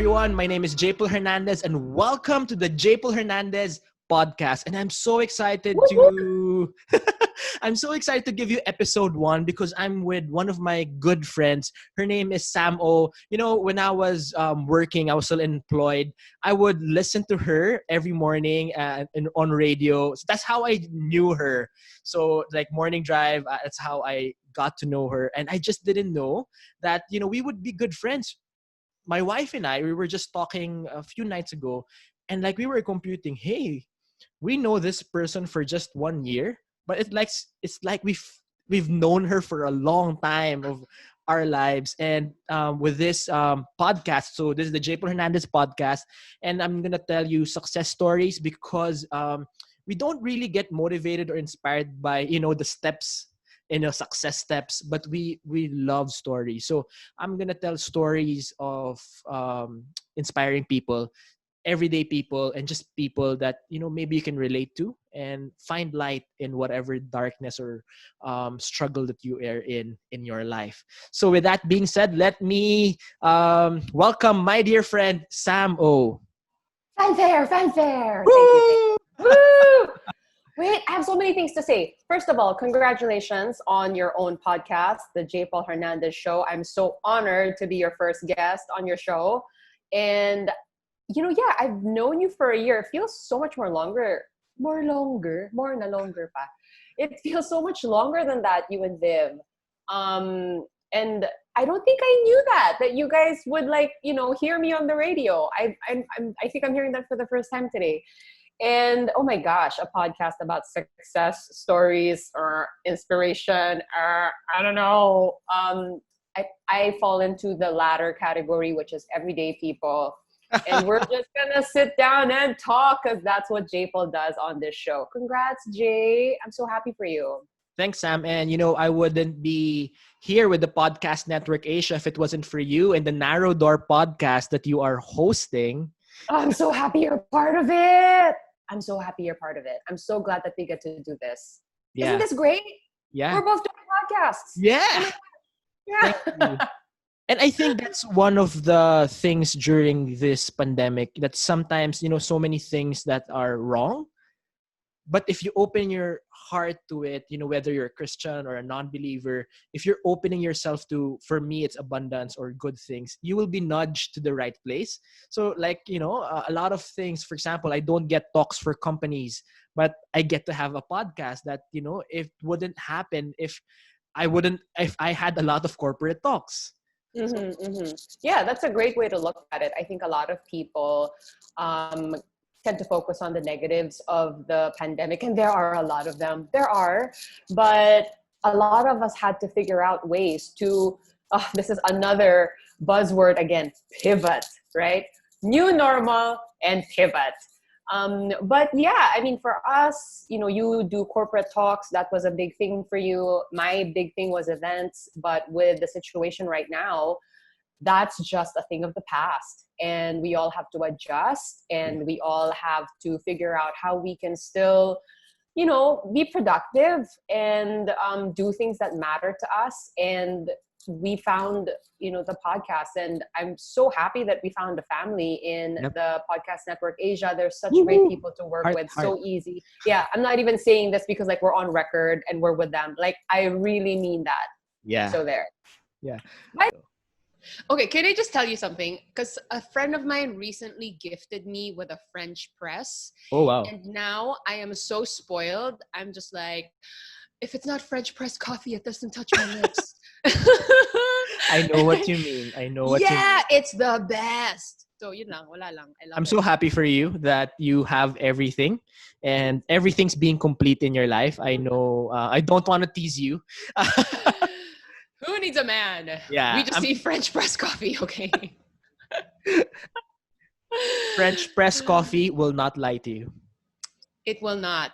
everyone. My name is JPaulHernandez and welcome to the JPaulHernandez Podcast. And I'm so excited to I'm so excited to give you episode 1 because I'm with one of my good friends. Her name is Sam O. You know, when I was working, I was still employed. I would listen to her every morning on radio. So that's how I knew her. So like morning drive, that's how I got to know her. And I just didn't know that, you know, we would be good friends. My wife and I, we were just talking a few nights ago, and like we were computing, hey, we know this person for just 1 year, but it's like we've known her for a long time of our lives. And with this podcast, so this is the JPaul Hernandez podcast, and I'm gonna tell you success stories because we don't really get motivated or inspired by the steps, success steps, but we love stories. So I'm gonna tell stories of inspiring people, everyday people, and just people that maybe you can relate to and find light in whatever darkness or struggle that you are in your life. So with that being said, let me welcome my dear friend Sam O. Fanfare. Thank you. Woo! Wait, I have so many things to say. First of all, congratulations on your own podcast, the JPaul Hernandez Show. I'm so honored to be your first guest on your show. And, I've known you for a year. It feels so much more longer pa. It feels so much longer than that, you and Viv. And I don't think I knew that you guys would hear me on the radio. I think I'm hearing that for the first time today. And oh my gosh, a podcast about success stories or inspiration or I don't know. I fall into the latter category, which is everyday people. And we're just gonna sit down and talk because that's what JPaul does on this show. Congrats, Jay. I'm so happy for you. Thanks, Sam. And I wouldn't be here with the Podcast Network Asia if it wasn't for you and the Narrow Door podcast that you are hosting. I'm so happy you're part of it. I'm so glad that we get to do this. Yeah. Isn't this great? Yeah. We're both doing podcasts. Yeah. Yeah. And I think that's one of the things during this pandemic that sometimes, so many things that are wrong. But if you open your heart to it, whether you're a Christian or a non-believer, if you're opening yourself to, for me, it's abundance or good things, you will be nudged to the right place. So a lot of things, for example, I don't get talks for companies, but I get to have a podcast that, it wouldn't happen if I had a lot of corporate talks. Yeah, that's a great way to look at it. I think a lot of people tend to focus on the negatives of the pandemic, and there are a lot of them. But a lot of us had to figure out ways to, this is another buzzword again, pivot, right? New normal and pivot. But yeah, I mean, for us, you do corporate talks. That was a big thing for you. My big thing was events, but with the situation right now, that's just a thing of the past. And we all have to adjust and we all have to figure out how we can still, be productive and do things that matter to us. And we found, the podcast, and I'm so happy that we found a family in the Podcast Network Asia. There's such great people to work with. So easy. Yeah. I'm not even saying this because we're on record and we're with them. I really mean that. Yeah. So there. Yeah. Okay, can I just tell you something? Because a friend of mine recently gifted me with a French press. Oh, wow. And now I am so spoiled. I'm just like, if it's not French press coffee, it doesn't touch my lips. I know what you mean. Yeah, it's the best. So, yun lang, wala lang. I'm so happy for you that you have everything and everything's being complete in your life. I know, I don't want to tease you. Who needs a man? Yeah, we just need French press coffee, okay? French press coffee will not lie to you. It will not.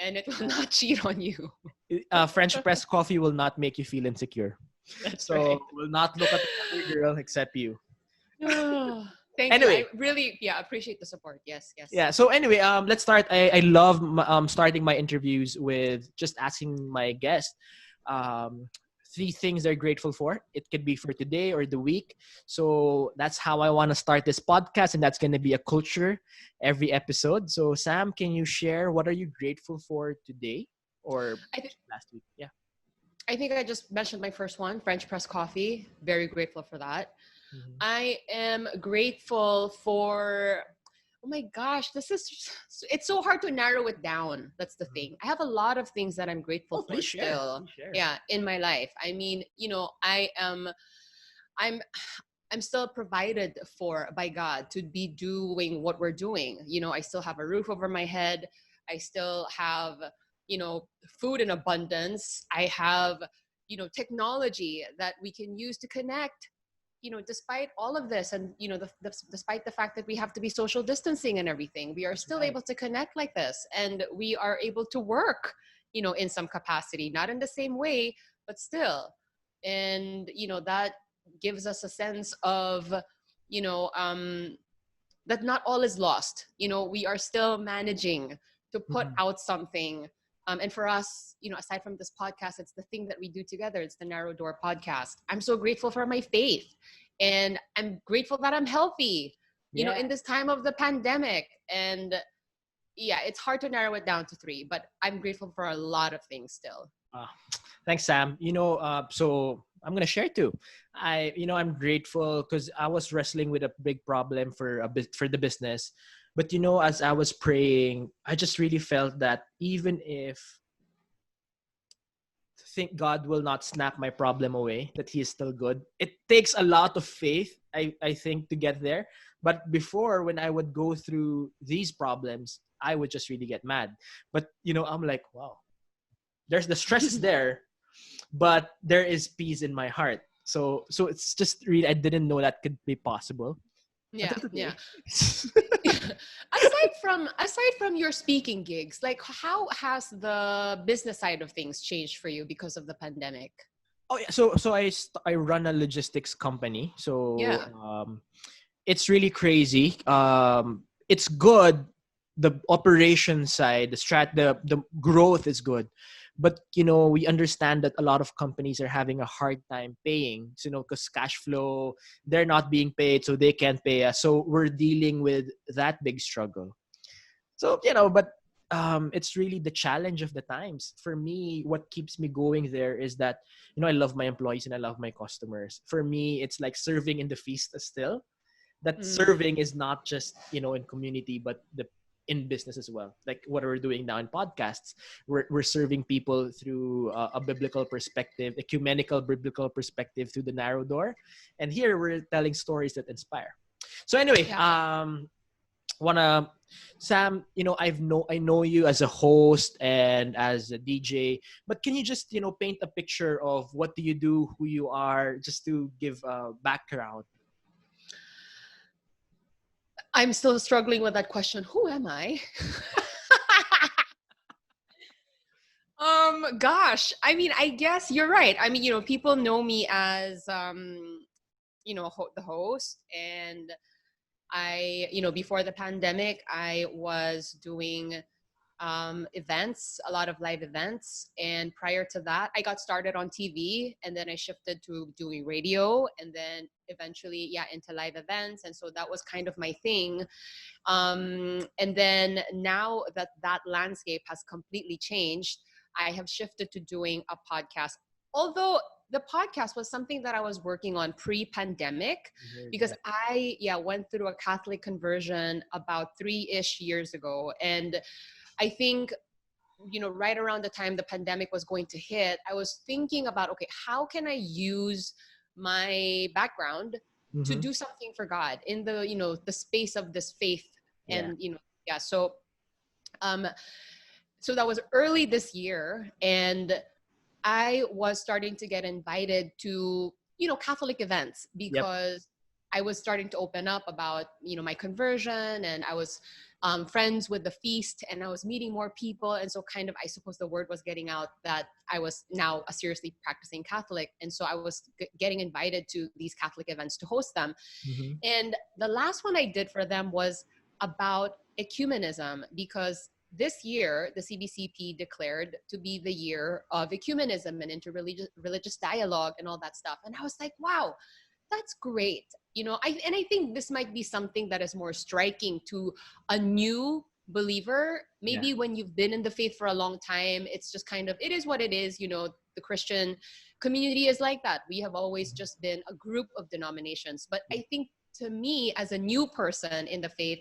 And it will not cheat on you. French press coffee will not make you feel insecure. That's so right. Will not look at another girl except you. Thank you. I really, appreciate the support. Yes. Yeah. So anyway, let's start. I love starting my interviews with just asking my guest three things they're grateful for. It could be for today or the week. So that's how I want to start this podcast, and that's going to be a culture every episode. So Sam, can you share what are you grateful for today or I, th- last week? Yeah. I think I just mentioned my first one, French press coffee. Very grateful for that. Mhm. I am grateful for, oh my gosh, it's so hard to narrow it down. That's the thing. I have a lot of things that I'm grateful Oh, for please share. still. Please share. Yeah, in my life. I mean, I'm I'm still provided for by God to be doing what we're doing. I still have a roof over my head. I still have, food in abundance. I have, technology that we can use to connect, despite all of this. And, despite the fact that we have to be social distancing and everything, we are still right. able to connect like this. And we are able to work, in some capacity, not in the same way, but still. And, that gives us a sense of, you know, um, that not all is lost. We are still managing to put Mhm. out something. And for us, aside from this podcast, it's the thing that we do together. It's the Narrow Door podcast. I'm so grateful for my faith. And I'm grateful that I'm healthy, Yeah. in this time of the pandemic. And yeah, it's hard to narrow it down to three, but I'm grateful for a lot of things still. Ah, thanks, Sam. So I'm gonna share too. I'm grateful because I was wrestling with a big problem for a bit for the business, but as I was praying, I just really felt that even if think God will not snap my problem away, that He is still good. It takes a lot of faith, I think, to get there. But before, when I would go through these problems, I would just really get mad. But I'm like, wow, there's the stress is there, but there is peace in my heart. So it's just really I didn't know that could be possible Yeah, until yeah. today. aside from your speaking gigs, like how has the business side of things changed for you because of the pandemic? Oh yeah, so I run a logistics company. So Yeah. it's really crazy. It's good. The operation side, the growth is good, but we understand that a lot of companies are having a hard time paying. So, because cash flow, they're not being paid, so they can't pay us. So we're dealing with that big struggle. So but it's really the challenge of the times. For me, what keeps me going there is that I love my employees and I love my customers. For me, it's like serving in the feast still, that Mm. serving is not just in community but the in business as well, like what we're doing now in podcasts. We're serving people through a biblical perspective, ecumenical biblical perspective, through the narrow door, and here we're telling stories that inspire. So anyway, Yeah. wanna Sam, I know you as a host and as a DJ, but can you just paint a picture of what do you do, who you are, just to give a background? I'm still struggling with that question. Who am I? Gosh, I mean, I guess you're right. I mean, people know me as the host. And before the pandemic, I was doing events, a lot of live events. And prior to that, I got started on TV, and then I shifted to doing radio, and then eventually, yeah, into live events. And so that was kind of my thing. And then now that that landscape has completely changed, I have shifted to doing a podcast. Although the podcast was something that I was working on pre-pandemic, because Yeah. I went through a Catholic conversion about 3-ish years ago. And I think, right around the time the pandemic was going to hit, I was thinking about, okay, how can I use my background to Mm-hmm. do something for God in the, the space of this faith. Yeah. And, yeah, um, so that was early this year. And I was starting to get invited to, Catholic events, Yep. because I was starting to open up about, my conversion, and I was friends with the feast, and I was meeting more people. And so kind of, I suppose the word was getting out that I was now a seriously practicing Catholic. And so I was getting invited to these Catholic events to host them. Mm-hmm. And the last one I did for them was about ecumenism, because this year, the CBCP declared to be the year of ecumenism and interreligious dialogue and all that stuff. And I was like, wow, that's great. I think this might be something that is more striking to a new believer. Maybe when you've been in the faith for a long time, it's just kind of, it is what it is. The Christian community is like that. We have always just been a group of denominations. But I think to me, as a new person in the faith,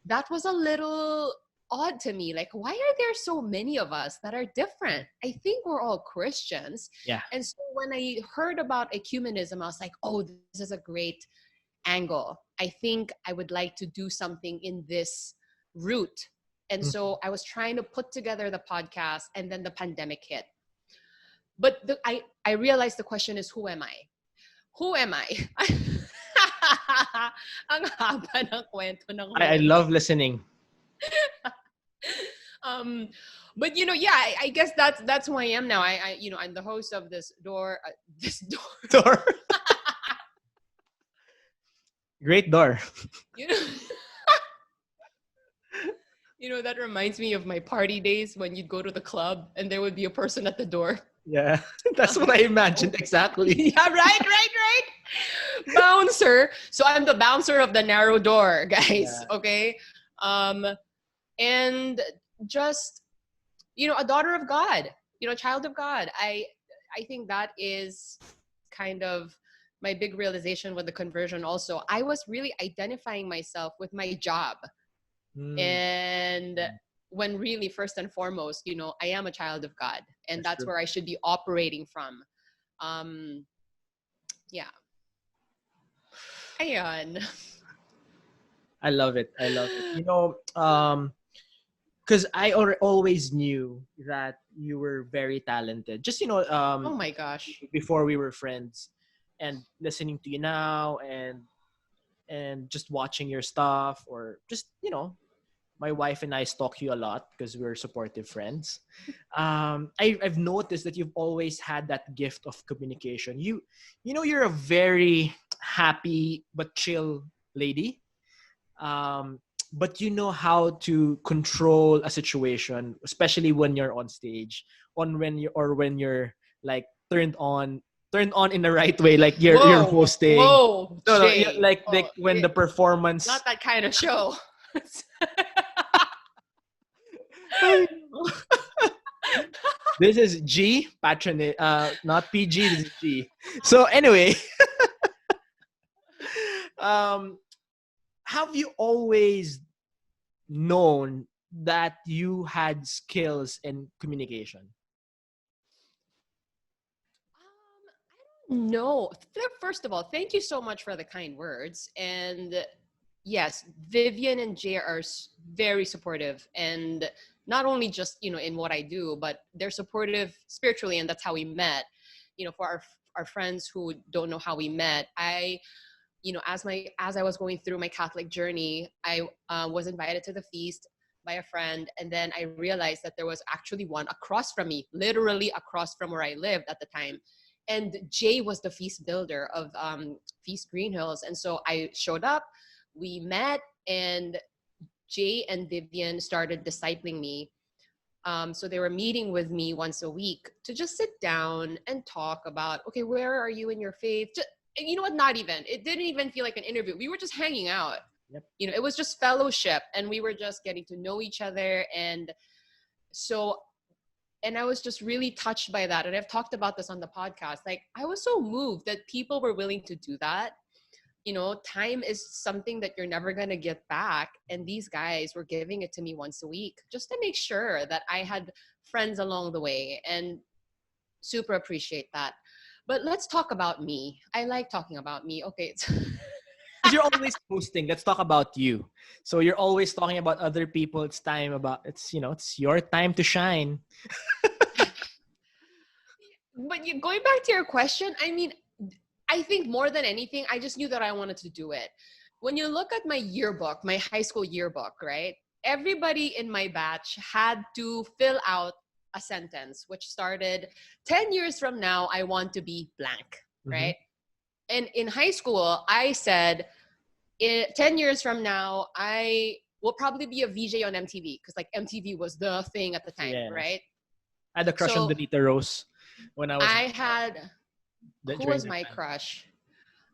that was a little odd to me. Like, why are there so many of us that are different? I think we're all Christians. Yeah. And so when I heard about ecumenism, I was like, oh, this is a great angle. I think I would like to do something in this route. And so I was trying to put together the podcast, and then the pandemic hit. But I realized the question is, who am I? Who am I? Ang haba ng kwento ng I love listening. But I guess that's who I am now. I'm the host of this door. Door. Great door. That reminds me of my party days when you'd go to the club and there would be a person at the door. Yeah, that's what I imagined exactly. Yeah, right. Bouncer. So I'm the bouncer of the narrow door, guys. Yeah. Okay. And just, a daughter of God, a child of God. I think that is kind of my big realization with the conversion also. I was really identifying myself with my job. And when really, first and foremost, I am a child of God, and that's where I should be operating from. Yeah. Ayan. I love it. Because I always knew that you were very talented. Just, oh my gosh. Before we were friends, and listening to you now and just watching your stuff, or just, my wife and I stalk you a lot because we're supportive friends. I've noticed that you've always had that gift of communication. You're a very happy but chill lady. But you know how to control a situation, especially when you're on stage, when you're like turned on in the right way, like you're hosting. Whoa, like when the performance. Not that kind of show. This is G patronage, not PG. This is G. So anyway, have you always known that you had skills in communication? No. First of all, thank you so much for the kind words. And yes, Vivian and Jay are very supportive, and not only just, in what I do, but they're supportive spiritually, and that's how we met. For our friends who don't know how we met, as I was going through my Catholic journey, I was invited to the feast by a friend, and then I realized that there was actually one across from me, literally across from where I lived at the time. And Jay was the feast builder of Feast Green Hills, and so I showed up. We met, and Jay and Vivian started discipling me. So they were meeting with me once a week to just sit down and talk about, okay, where are you in your faith? And you know what? It didn't even feel like an interview. We were just hanging out. Yep. It was just fellowship, and we were just getting to know each other. And I was just really touched by that. And I've talked about this on the podcast. Like, I was so moved that people were willing to do that. Time is something that you're never going to get back. And these guys were giving it to me once a week just to make sure that I had friends along the way, and super appreciate that. But let's talk about me. I like talking about me. Okay. Because you're always posting. Let's talk about you. So you're always talking about other people. It's your time to shine. But going back to your question, I think more than anything, I just knew that I wanted to do it. When you look at my yearbook, my high school yearbook, right? Everybody in my batch had to fill out a sentence, which started 10 years from now, I want to be blank, right? And in high school, I said, 10 years from now, I will probably be a VJ on MTV because like MTV was the thing at the time, Yes. right? I had a crush on So Donita Rose when I was. I had who during was that my time. crush?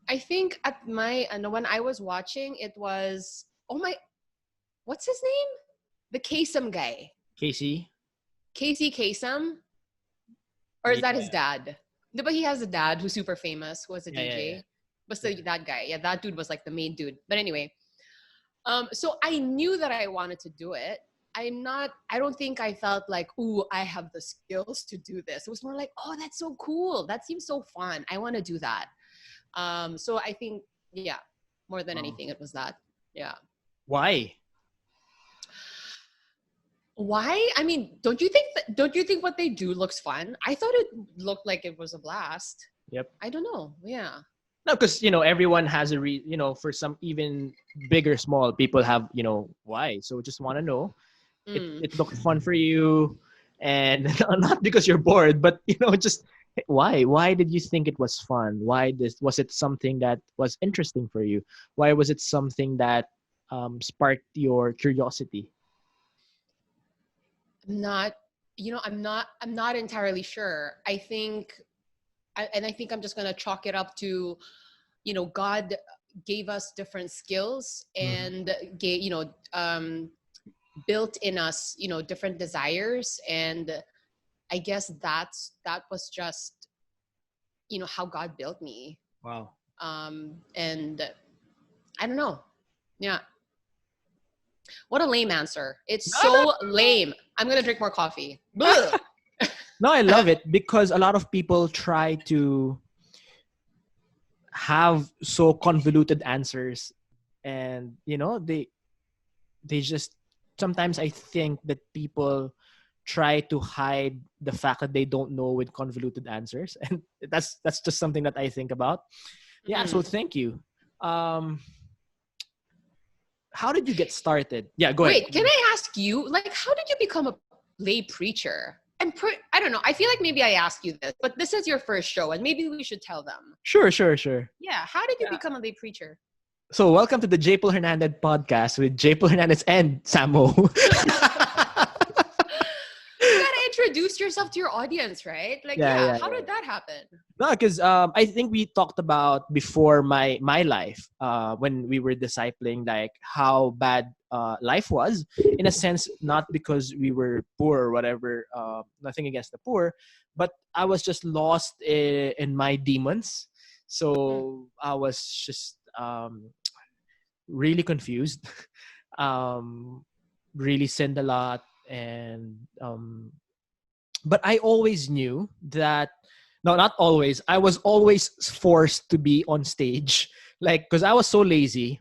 I think at my when I was watching, it was what's his name? The Kasem guy, Casey. Casey Kasem, or is that his Yeah. dad? No, but he has a dad who's super famous, who was a Yeah, DJ. yeah. But still, that guy, yeah, that dude was like the main dude. But anyway, so I knew that I wanted to do it. I don't think I felt like, ooh, I have the skills to do this. It was more like, oh, that's so cool. That seems so fun. I want to do that. So I think, yeah, more than anything, it was that. Yeah. Why? Why? I mean, don't you think what they do looks fun? I thought it looked like it was a blast. Yep. I don't know. Yeah. No, because everyone has for some even big or small, people have why. So just want to know. It looked fun for you, and not because you're bored, but just why? Why did you think it was fun? Was it something that was interesting for you? Why was it something that sparked your curiosity? I'm not entirely sure. I think I'm just gonna chalk it up to, God gave us different skills and gave, built in us, different desires. And I guess that was just, how God built me. Wow. And I don't know. Yeah. What a lame answer. It's so lame. I'm going to drink more coffee. No, I love it because a lot of people try to have so convoluted answers, and they just, sometimes I think that people try to hide the fact that they don't know with convoluted answers, and that's just something that I think about. Yeah, so thank you. How did you get started? Yeah, go ahead. Wait, can I ask you, like, how did you become a lay preacher? I don't know. I feel like maybe I asked you this, but this is your first show, and maybe we should tell them. Sure. Yeah, how did you become a lay preacher? So welcome to the JPaul Hernandez Podcast with JPaul Hernandez and Samo. You gotta introduce yourself to your audience, right? Like, how did that happen? No, because I think we talked about before my life when we were discipling, like how bad life was, in a sense, not because we were poor or whatever, nothing against the poor, but I was just lost in my demons. So I was just really confused, really sinned a lot, and but I always knew that. No, not always. I was always forced to be on stage, like, because I was so lazy.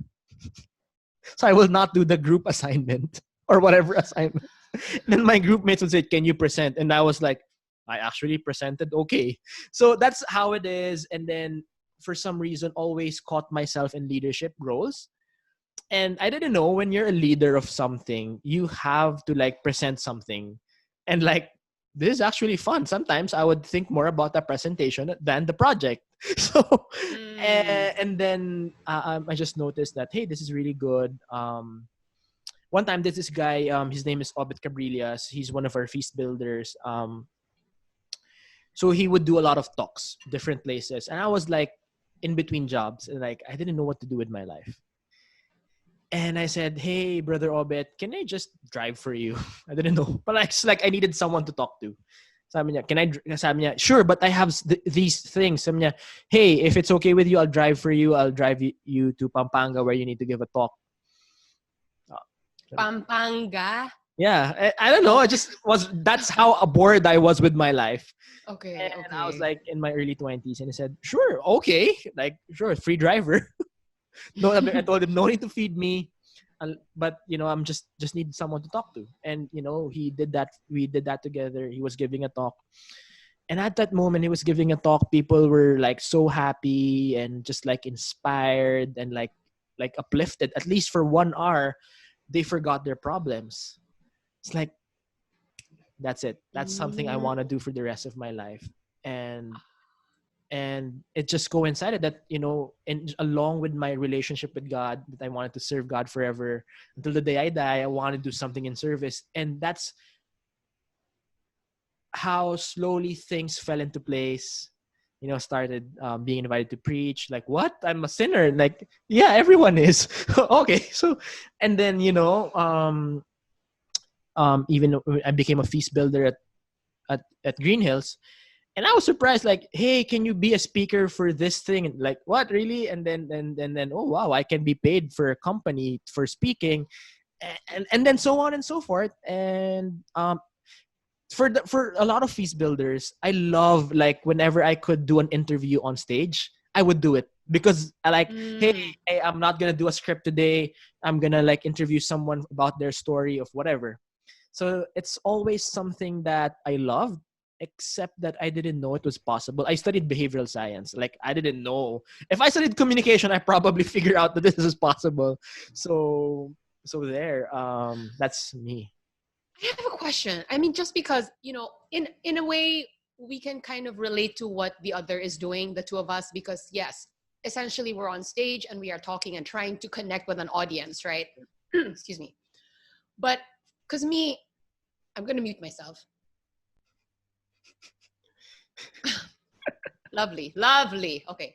So I will not do the group assignment or whatever assignment. And then my group mates would say, "Can you present?" And I was like, "I actually presented okay." So that's how it is. And then for some reason, always caught myself in leadership roles. And I didn't know, when you're a leader of something, you have to like present something. And like, this is actually fun. Sometimes I would think more about the presentation than the project. So, and then I just noticed that, hey, this is really good. One time, there's this guy, his name is Obet Cabrillas. He's one of our feast builders. So he would do a lot of talks, different places. And I was like in between jobs, and like, I didn't know what to do with my life. And I said, "Hey, brother Obet, can I just drive for you?" I didn't know, but I needed someone to talk to. Sabi niya, sabi niya, "Sure, but I have these things." Sabi niya, "Hey, if it's okay with you, I'll drive for you. I'll drive you to Pampanga where you need to give a talk." Pampanga? Yeah, I don't know. That's how bored I was with my life. Okay. And I was like in my early 20s, and he said, "Sure, okay. Like, sure, free driver." No, I told him, no need to feed me, but I'm just need someone to talk to. And he did that. We did that together. He was giving a talk, and at that moment he was giving a talk, people were like so happy and just like inspired and like uplifted. At least for 1 hour, they forgot their problems. It's like, that's it. That's something I want to do for the rest of my life. And And it just coincided that, and along with my relationship with God, that I wanted to serve God forever until the day I die. I want to do something in service. And that's how slowly things fell into place. Started being invited to preach. Like, what? I'm a sinner. Like, yeah, everyone is. Okay. So, and then, even I became a feast builder at Green Hills. And I was surprised, like, hey, can you be a speaker for this thing? And like, what, really? And then, oh wow, I can be paid for a company for speaking, and then so on and so forth. And for a lot of feast builders, I love, like, whenever I could do an interview on stage, I would do it because I like, hey, I'm not gonna do a script today. I'm gonna like interview someone about their story of whatever. So it's always something that I loved, except that I didn't know it was possible. I studied behavioral science. Like, I didn't know. If I studied communication, I probably figure out that this is possible. So there, that's me. I have a question. I mean, just because, in a way, we can kind of relate to what the other is doing, the two of us, because yes, essentially we're on stage and we are talking and trying to connect with an audience, right? Excuse me. But because me, I'm going to mute myself. Lovely. Okay.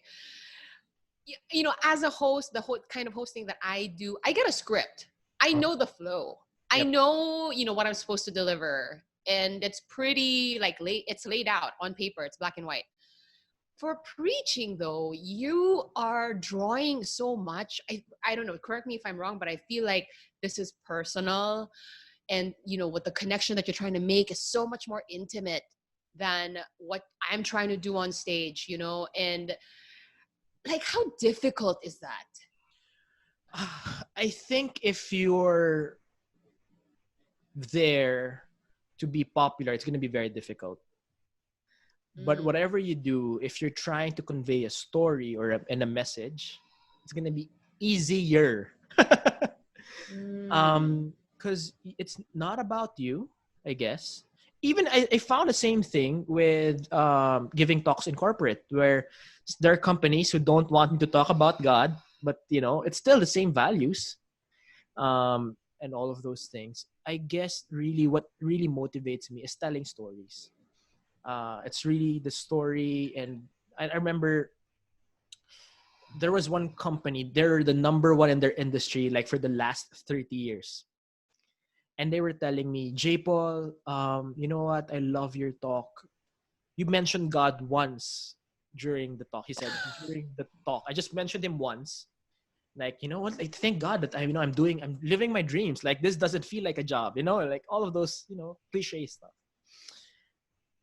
As a host, the whole kind of hosting that I do, I get a script. I know the flow. I know, what I'm supposed to deliver. And it's pretty it's laid out on paper. It's black and white. For preaching though, you are drawing so much. I don't know, correct me if I'm wrong, but I feel like this is personal. And, what the connection that you're trying to make is so much more intimate than what I'm trying to do on stage, and like, how difficult is that? I think if you're there to be popular, it's going to be very difficult. But whatever you do, if you're trying to convey a story or a message, it's going to be easier. Because it's not about you, I guess. Even I found the same thing with giving talks in corporate, where there are companies who don't want me to talk about God, but it's still the same values, and all of those things. I guess really what really motivates me is telling stories. It's really the story, and I remember there was one company. They're the number one in their industry, like for the last 30 years. And they were telling me, JPaul, you know what? I love your talk. You mentioned God once during the talk. He said, during the talk, I just mentioned him once. Like, you know what? Like, thank God that I'm living my dreams. Like, this doesn't feel like a job, like all of those, cliche stuff.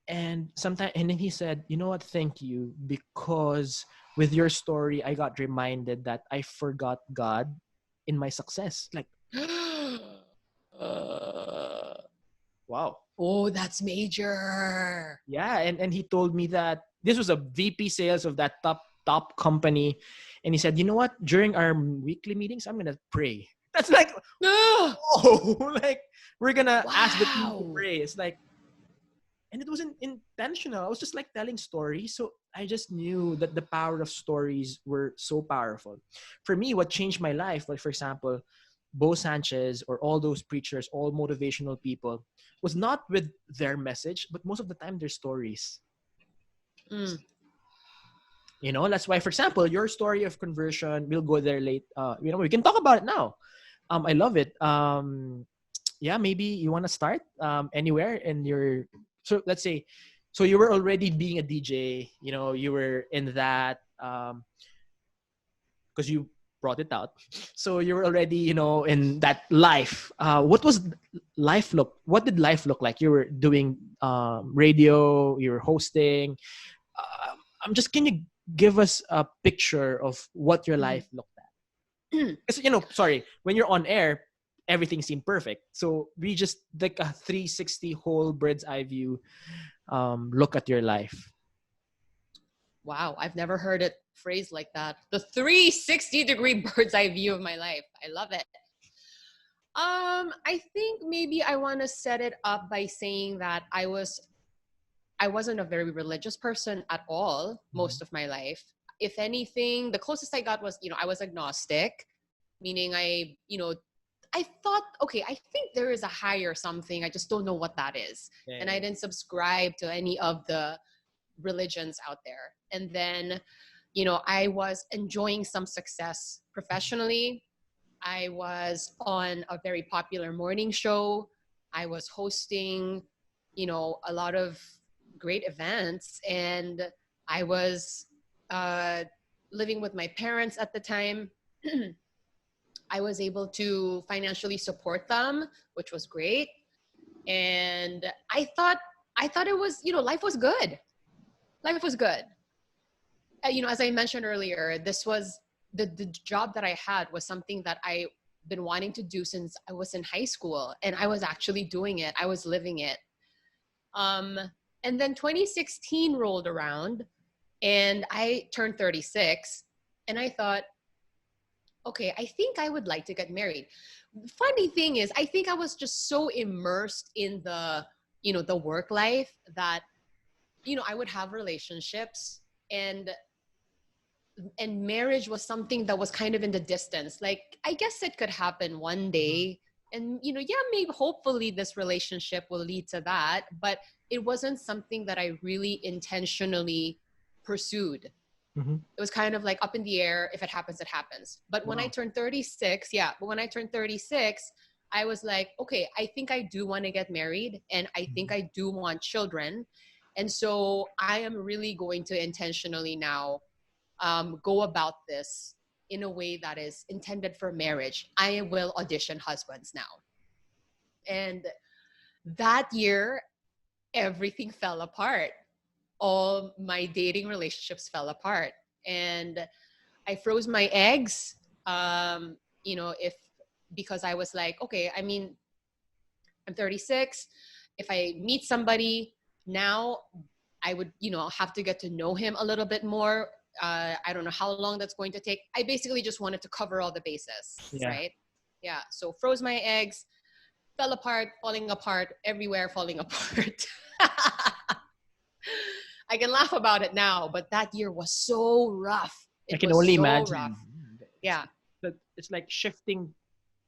And then he said, you know what? Thank you. Because with your story, I got reminded that I forgot God in my success. Like, wow. Oh, that's major. Yeah, and he told me that this was a VP sales of that top company, and he said, you know what? During our weekly meetings, I'm gonna pray. That's like, no, like we're gonna ask the team to pray. It's like, and it wasn't intentional. I was just like telling stories, so I just knew that the power of stories were so powerful. For me, what changed my life, like for example, Bo Sanchez or all those preachers, all motivational people, was not with their message, but most of the time their stories. That's why, for example, your story of conversion, we'll go there late. We can talk about it now. I love it. Yeah, maybe you want to start anywhere in your. So let's say, so you were already being a DJ. You were in that because you brought it out. So you were already, in that life. What did life look like? You were doing radio, you were hosting. Can you give us a picture of what your life looked at? Because, when you're on air, everything seemed perfect. So we just like a 360 whole bird's eye view look at your life. Wow, I've never heard it phrased like that. The 360-degree bird's eye view of my life. I love it. I think maybe I want to set it up by saying that I was I wasn't a very religious person at all most of my life. If anything, the closest I got was, I was agnostic, meaning I thought, okay, I think there is a higher something. I just don't know what that is. Yeah, And I didn't subscribe to any of the religions out there. And then, I was enjoying some success professionally. I was on a very popular morning show. I was hosting, a lot of great events. And I was uh, living with my parents at the time. I was able to financially support them, which was great. And I thought it was, life was good. Life was good. As I mentioned earlier, this was the job that I had was something that I been wanting to do since I was in high school, and I was actually doing it. I was living it. And then 2016 rolled around and I turned 36, and I thought, okay, I think I would like to get married. Funny thing is, I think I was just so immersed in the work life that, I would have relationships, and marriage was something that was kind of in the distance. Like, I guess it could happen one day. And, yeah, maybe hopefully this relationship will lead to that. But it wasn't something that I really intentionally pursued. It was kind of like up in the air. If it happens, it happens. But when I turned 36, I was like, okay, I think I do want to get married, and I think I do want children. And so I am really going to intentionally now go about this in a way that is intended for marriage. I will audition husbands now. And that year, everything fell apart. All my dating relationships fell apart. And I froze my eggs, because I was like, okay, I mean, I'm 36. If I meet somebody now, I would, have to get to know him a little bit more. I don't know how long that's going to take. I basically just wanted to cover all the bases, right? Yeah. So froze my eggs, fell apart, falling apart, everywhere falling apart. I can laugh about it now, but that year was so rough. I can only so imagine. rough. Yeah. It's like shifting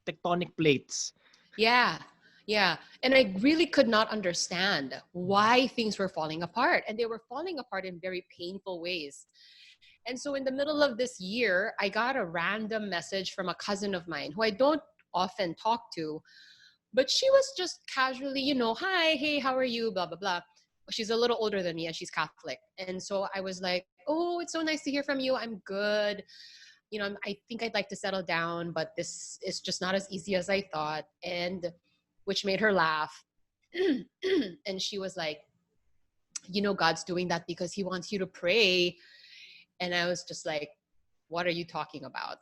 tectonic plates. Yeah. Yeah. And I really could not understand why things were falling apart. And they were falling apart in very painful ways. And so in the middle of this year, I got a random message from a cousin of mine who I don't often talk to, but she was just casually, hi, hey, how are you? Blah, blah, blah. She's a little older than me and she's Catholic. And so I was like, oh, it's so nice to hear from you. I'm good. I think I'd like to settle down, but this is just not as easy as I thought. And which made her laugh. And she was like, God's doing that because he wants you to pray. And I was just like, what are you talking about?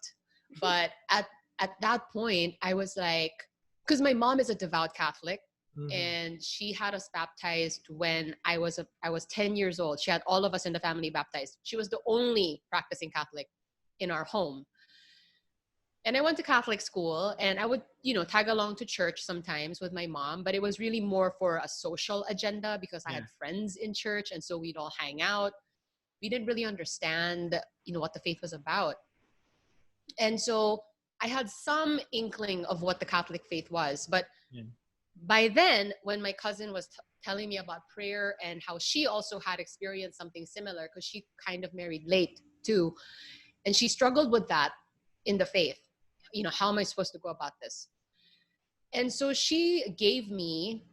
But at that point, I was like, because my mom is a devout Catholic, and she had us baptized when I was 10 years old. She had all of us in the family baptized. She was the only practicing Catholic in our home. And I went to Catholic school, and I would, tag along to church sometimes with my mom, but it was really more for a social agenda because I had friends in church, and so we'd all hang out. We didn't really understand, what the faith was about. And so I had some inkling of what the Catholic faith was. But by then, when my cousin was telling me about prayer and how she also had experienced something similar, because she kind of married late too, and she struggled with that in the faith. How am I supposed to go about this? And so she gave me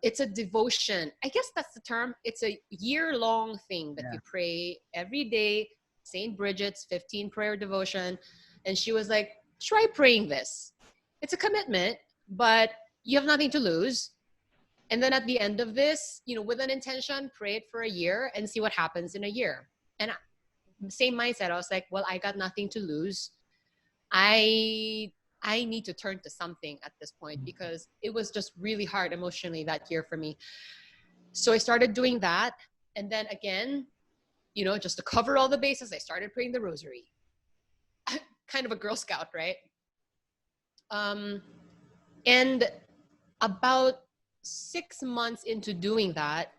it's a devotion. I guess that's the term. It's a year-long thing that you pray every day, St. Bridget's 15 prayer devotion. And she was like, try praying this. It's a commitment, but you have nothing to lose. And then at the end of this, with an intention, pray it for a year and see what happens in a year. And same mindset. I was like, well, I got nothing to lose. I need to turn to something at this point because it was just really hard emotionally that year for me. So I started doing that. And then again, just to cover all the bases, I started praying the rosary. Kind of a Girl Scout, right? And about 6 months into doing that,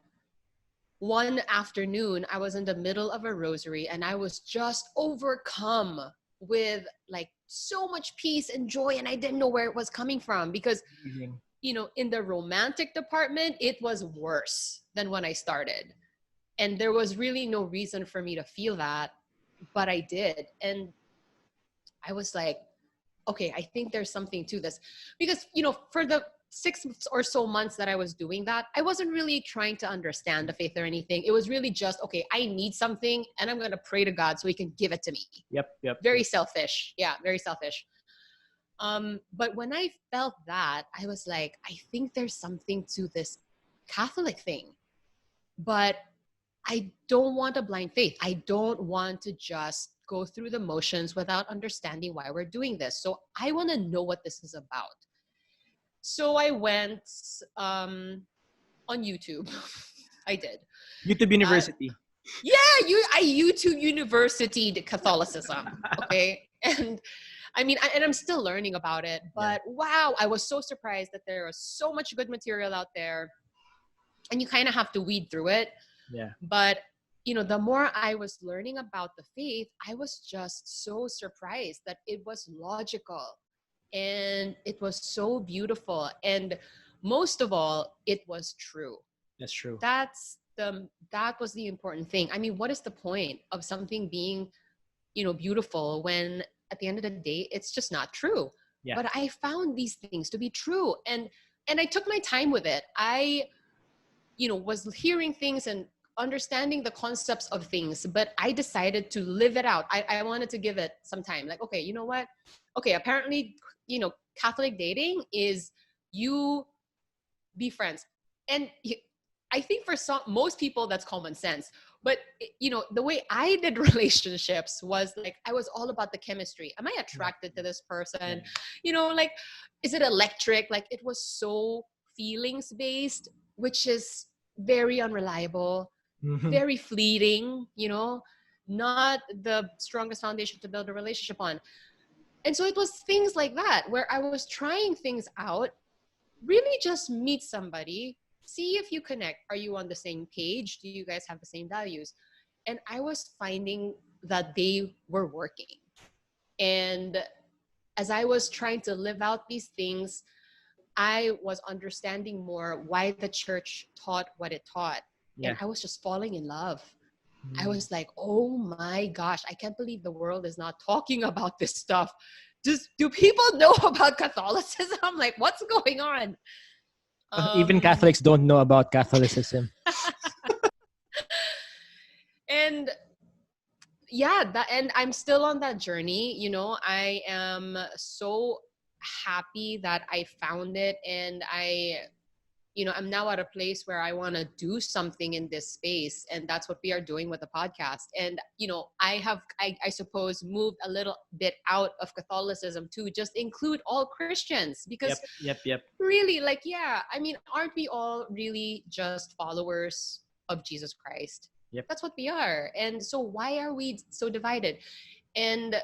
one afternoon, I was in the middle of a rosary and I was just overcome with like so much peace and joy. And I didn't know where it was coming from because, in the romantic department, it was worse than when I started. And there was really no reason for me to feel that, but I did. And I was like, okay, I think there's something to this because, for the 6 or so months that I was doing that, I wasn't really trying to understand the faith or anything. It was really just, okay, I need something and I'm going to pray to God so he can give it to me. Yep. Very selfish. Yeah, very selfish. But when I felt that, I was like, I think there's something to this Catholic thing, but I don't want a blind faith. I don't want to just go through the motions without understanding why we're doing this. So I want to know what this is about. So I went on YouTube. I did. YouTube University. I YouTube University Catholicism. Okay. And I mean, and I'm still learning about it, but wow, I was so surprised that there was so much good material out there and you kind of have to weed through it. Yeah. But, the more I was learning about the faith, I was just so surprised that it was logical. And it was so beautiful. And most of all, it was true. That's true. That was the important thing. I mean, what is the point of something being, beautiful when at the end of the day, it's just not true. Yeah. But I found these things to be true. And I took my time with it. I, was hearing things and understanding the concepts of things, but I decided to live it out. I wanted to give it some time. Like, okay, you know what? Okay, apparently, Catholic dating is you be friends. And I think for most people, that's common sense. But, the way I did relationships was like, I was all about the chemistry. Am I attracted to this person? Like, is it electric? Like, it was so feelings based, which is very unreliable, very fleeting, not the strongest foundation to build a relationship on. And so it was things like that where I was trying things out, really just meet somebody, see if you connect. Are you on the same page? Do you guys have the same values? And I was finding that they were working. And as I was trying to live out these things, I was understanding more why the church taught what it taught. Yeah. And I was just falling in love. I was like, oh my gosh, I can't believe the world is not talking about this stuff. Do people know about Catholicism? Like, what's going on? Even Catholics don't know about Catholicism. And and I'm still on that journey. I am so happy that I found it, and I'm now at a place where I want to do something in this space. And that's what we are doing with the podcast. And, I suppose moved a little bit out of Catholicism to just include all Christians because Yep. really aren't we all really just followers of Jesus Christ? Yep. That's what we are. And so why are we so divided? And,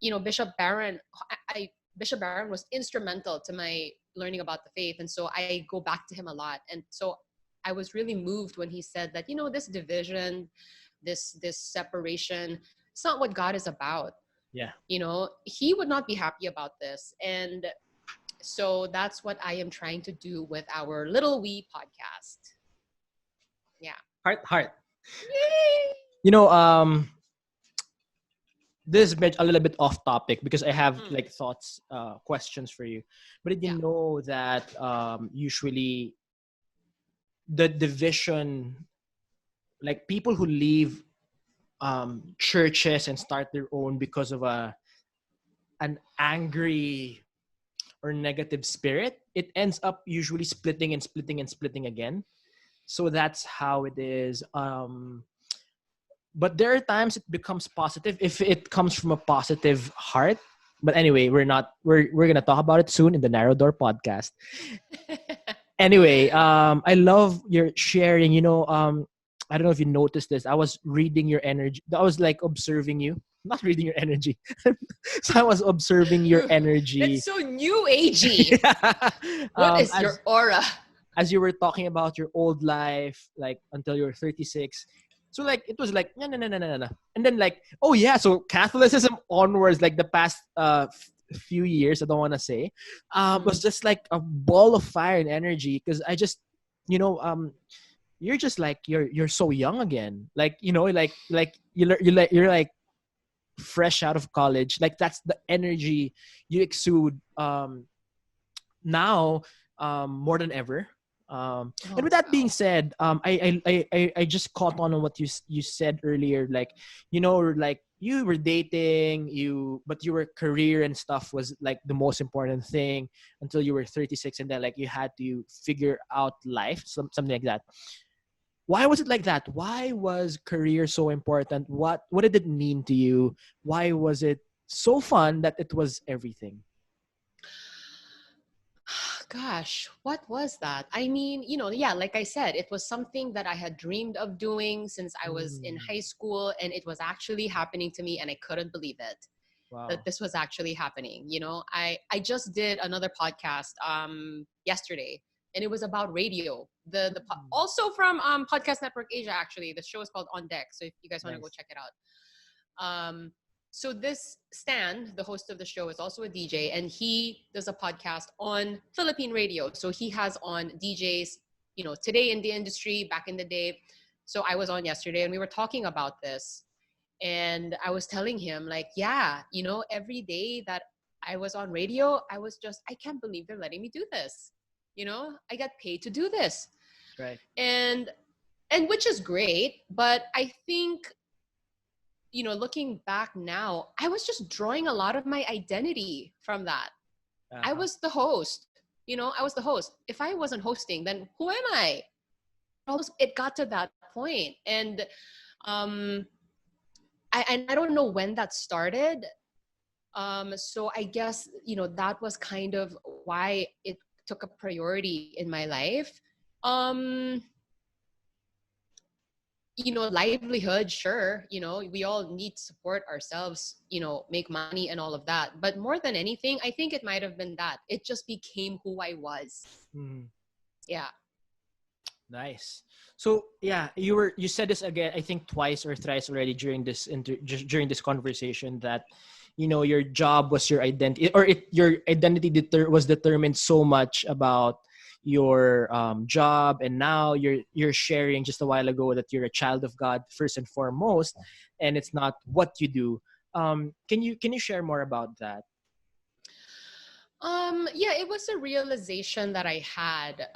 Bishop Barron was instrumental to my learning about the faith. And so I go back to him a lot. And so I was really moved when he said that, this division, this separation, it's not what God is about. Yeah. He would not be happy about this. And so that's what I am trying to do with our little wee podcast. Yeah. Heart. Yay! This is a little bit off topic because I have thoughts, questions for you. But did you know that usually the division, like people who leave churches and start their own because of an angry or negative spirit, it ends up usually splitting and splitting and splitting again. So that's how it is. But there are times it becomes positive if it comes from a positive heart. But anyway, we're gonna talk about it soon in the Narrow Door podcast. Anyway, I love your sharing. I don't know if you noticed this. I was reading your energy. I was like observing you, not reading your energy. So I was observing your energy. It's so new agey. What is your aura? as you were talking about your old life, like until you're 36. So like it was like no no no no no no, and then like oh yeah, so Catholicism onwards, like the past few years, I don't want to say, was just like a ball of fire and energy because I just you know you're just like you're so young again, like you know like you're like fresh out of college, like that's the energy you exude now more than ever. And Oh, with that being wow. said, I just caught on what you said earlier, like you know, like you were dating, but your career and stuff was like the most important thing until you were 36, and then like you had to figure out life, something like that. Why was it like that? Why was career so important? What did it mean to you? Why was it so fun that it was everything? Gosh, what was that? I mean, yeah, like I said, it was something that I had dreamed of doing since I was in Mm, high school, and it was actually happening to me, and I couldn't believe it that wow. this was actually happening. I just did another podcast yesterday, and it was about radio. Mm, Also from Podcast Network Asia, actually. The show is called On Deck, so if you guys want to go nice. check it out. So this Stan, the host of the show, is also a DJ, and he does a podcast on Philippine radio. So he has on DJs, today in the industry, back in the day. So I was on yesterday, and we were talking about this, and I was telling him like, yeah, every day that I was on radio, I can't believe they're letting me do this. I got paid to do this, Right. and which is great, but I think looking back now, I was just drawing a lot of my identity from that. I Uh-huh. was the host. I was the host. If I wasn't hosting, then who am I? It got to that point, and um, I don't know when that started. So I guess that was kind of why it took a priority in my life. Um, livelihood, sure, we all need to support ourselves, make money and all of that, but more than anything, I think it might have been that it just became who I was. Mm, Yeah. nice. So yeah, you said this again, I think twice or thrice already during just during this conversation that your job was your identity, or your identity was determined so much about your job, and now you're sharing just a while ago that you're a child of God first and foremost, and it's not what you do. Can you share more about that? Yeah, it was a realization that I had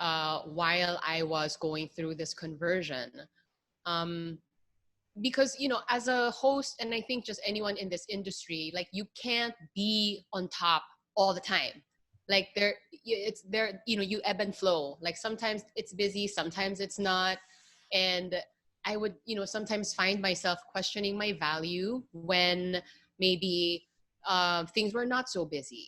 while I was going through this conversion. um because as a host, and I think just anyone in this industry, like, you can't be on top all the time. Like, it's there, you ebb and flow. Like, sometimes it's busy, sometimes it's not. And I would sometimes find myself questioning my value when maybe things were not so busy,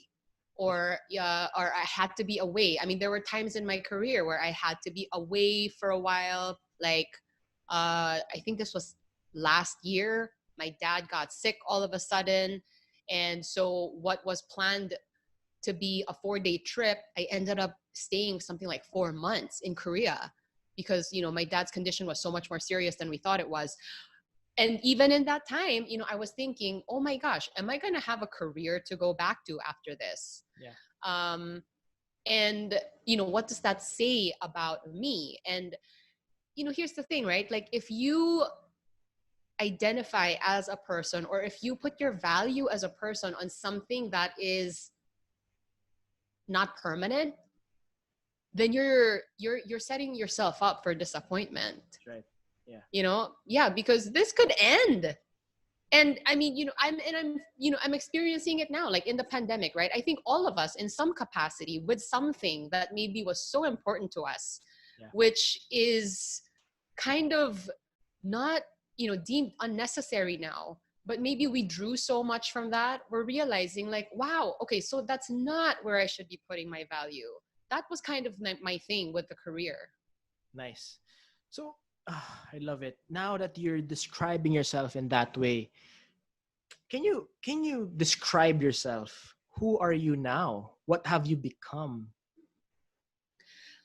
or I had to be away. I mean, there were times in my career where I had to be away for a while. Like, I think this was last year. My dad got sick all of a sudden, and so what was planned to be a 4-day trip, I ended up staying something like 4 months in Korea, because my dad's condition was so much more serious than we thought it was. And even in that time, I was thinking, oh my gosh, am I going to have a career to go back to after this? Yeah. um, and what does that say about me? And here's the thing, right? Like, if you identify as a person, or if you put your value as a person on something that is not permanent, then you're setting yourself up for disappointment. That's right. Yeah. Yeah, because this could end. And I mean, I'm experiencing it now, like in the pandemic, right? I think all of us in some capacity with something that maybe was so important to us, Yeah. which is kind of not deemed unnecessary now, but maybe we drew so much from that, we're realizing like, wow, okay, so that's not where I should be putting my value. That was kind of my thing with the career. Nice. So I love it. Now that you're describing yourself in that way, can you describe yourself? Who are you now? What have you become?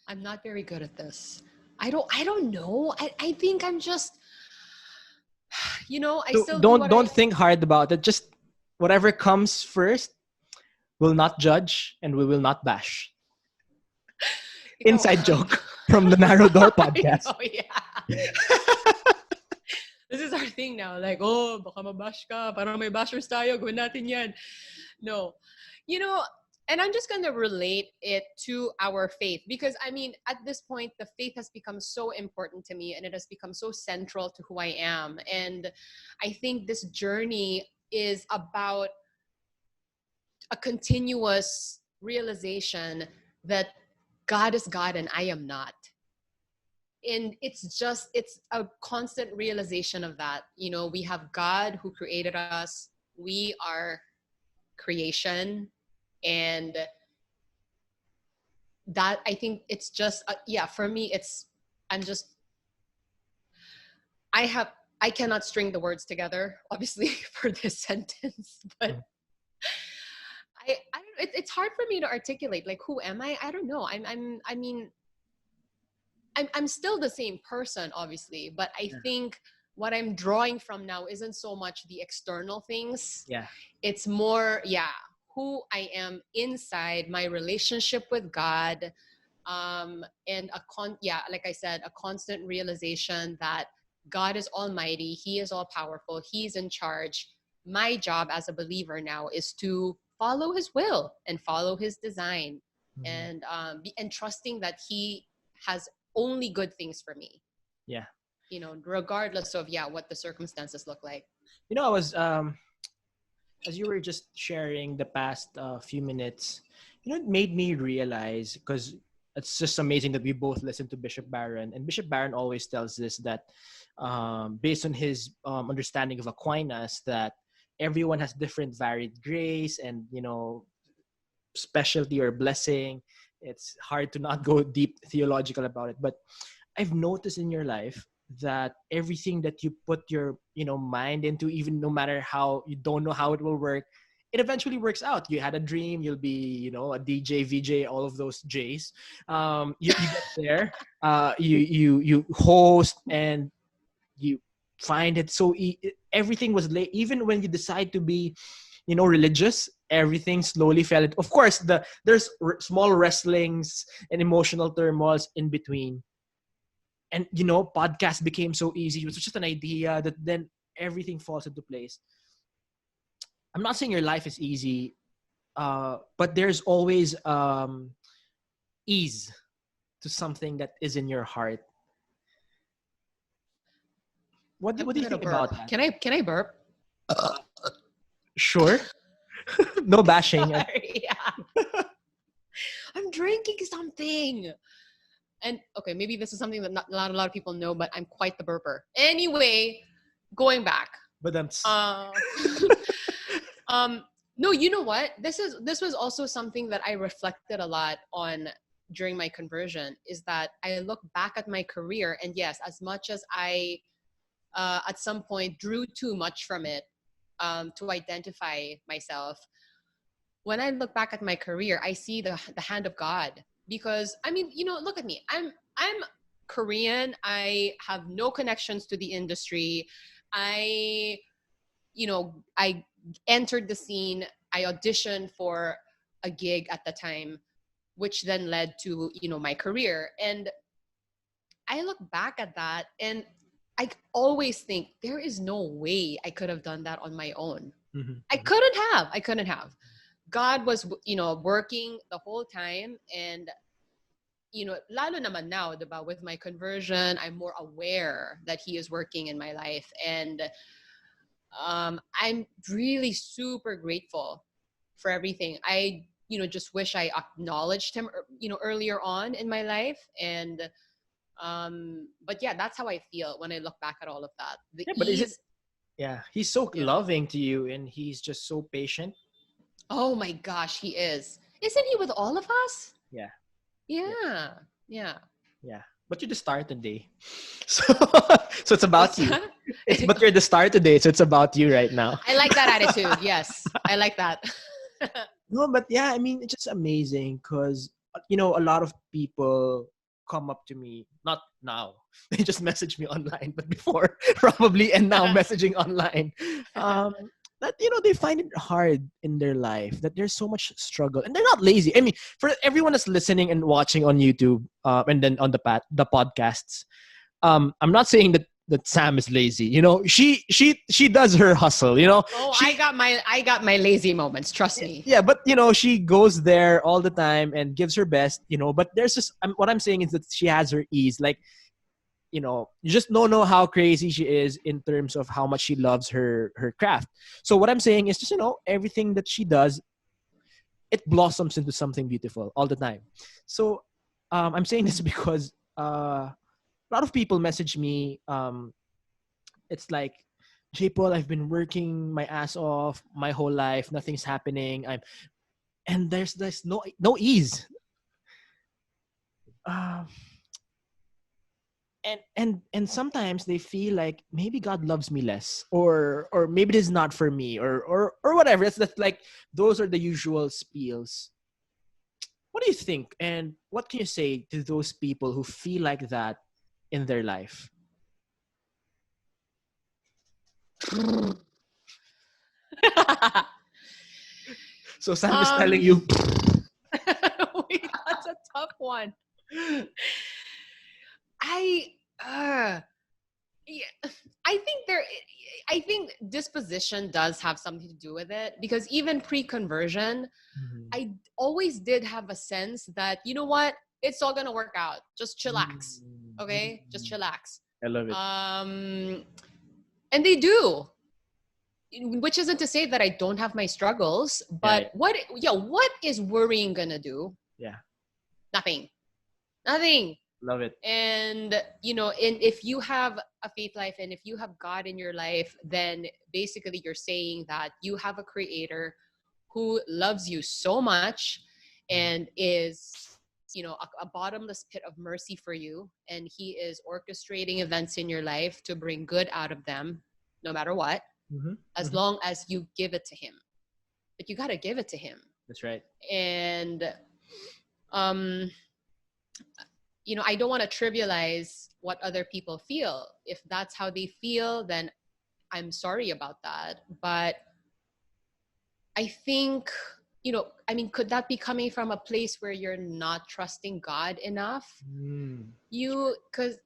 I'm not very good at this. I don't know. I think I'm just, I So still do don't what I, don't think hard about it. Just whatever comes first, will not judge and we will not bash. ikaw, Inside joke from the Narrow Door I podcast. know, yeah. This is our thing now. Like, oh, baka mabash ka. Parang may bashers tayo. Gawin natin yan. No. You know, and I'm just going to relate it to our faith because, I mean, at this point, the faith has become so important to me and it has become so central to who I am. And I think this journey is about a continuous realization that God is God and I am not. And it's a constant realization of that. We have God who created us. We are creation. And that, I think it's just, for me, I'm just, I cannot string the words together, obviously, for this sentence, but I don't know, it's hard for me to articulate, like, who am I? I don't know. I'm still the same person, obviously, but I think what I'm drawing from now isn't so much the external things. Yeah. It's more, who I am inside, my relationship with God, and like I said, a constant realization that God is almighty, He is all powerful, He's in charge. My job as a believer now is to follow His will and follow His design, and trusting that He has only good things for me. Yeah. Regardless of what the circumstances look like. I was as you were just sharing the past few minutes, it made me realize, because it's just amazing that we both listen to Bishop Barron, and Bishop Barron always tells this, that based on his understanding of Aquinas, that everyone has different varied grace and specialty or blessing. It's hard to not go deep theological about it, but I've noticed in your life that everything that you put your mind into, even no matter how you don't know how it will work, it eventually works out. You had a dream, you'll be a DJ, VJ, all of those J's. You get there, you host, and you find it so everything was late. Even when you decide to be religious, everything slowly fell into, of course, there's small wrestlings and emotional turmoils in between. And podcast became so easy. It was just an idea that then everything falls into place. I'm not saying your life is easy, but there's always ease to something that is in your heart. What do you think about that? Can I burp? Sure. No bashing. Sorry, yeah. I'm drinking something. And okay, maybe this is something that not a lot of people know, but I'm quite the burper. Anyway, going back. But that's no, you know what? This was also something that I reflected a lot on during my conversion, is that I look back at my career, and yes, as much as I at some point drew too much from it to identify myself, when I look back at my career, I see the hand of God. Because look at me. I'm Korean. I have no connections to the industry. I entered the scene. I auditioned for a gig at the time, which then led to my career. And I look back at that, and I always think there is no way I could have done that on my own. Mm-hmm. I couldn't have. God was, working the whole time, and, lalo naman now, diba, with my conversion, I'm more aware that He is working in my life, and I'm really super grateful for everything. I, just wish I acknowledged Him, earlier on in my life, and but yeah, that's how I feel when I look back at all of that. But is it? Yeah, He's so loving to you, and He's just so patient. Oh my gosh, He is. Isn't He with all of us? Yeah. Yeah. But you're the star today. So it's about you. But you're the star today, so it's about you right now. I like that attitude. Yes. I like that. No, but yeah, it's just amazing because, a lot of people come up to me, not now, they just message me online, but before probably, and now messaging online, that they find it hard in their life, that there's so much struggle, and they're not lazy. I mean, for everyone that's listening and watching on YouTube, and then on the podcasts, I'm not saying that Sam is lazy. She does her hustle. Oh, She, I got my lazy moments. Trust me. yeah, but she goes there all the time and gives her best. But there's just what I'm saying is that she has her ease. Like, you just don't know how crazy she is in terms of how much she loves her craft. So what I'm saying is just everything that she does, it blossoms into something beautiful all the time. So I'm saying this because a lot of people message me. It's like, JPaul, I've been working my ass off my whole life. Nothing's happening. And there's no ease. And sometimes they feel like maybe God loves me less, or maybe this is not for me, or whatever. That's like, those are the usual spiels. What do you think? And what can you say to those people who feel like that in their life? So Sam is telling you. Wait, that's a tough one. Yeah, I think disposition does have something to do with it, because even pre-conversion, I always did have a sense that, you know what, it's all gonna work out. Just chillax, okay? Just chillax. I love it. And they do, which isn't to say that I don't have my struggles, but what is worrying gonna do? Yeah. Nothing. Love it. And if you have a faith life and if you have God in your life, then basically you're saying that you have a creator who loves you so much and is a bottomless pit of mercy for you, and he is orchestrating events in your life to bring good out of them no matter what, as long as you give it to him. But you got to give it to him. That's right. And I don't want to trivialize what other people feel. If that's how they feel, then I'm sorry about that. But I think, could that be coming from a place where you're not trusting God enough? Because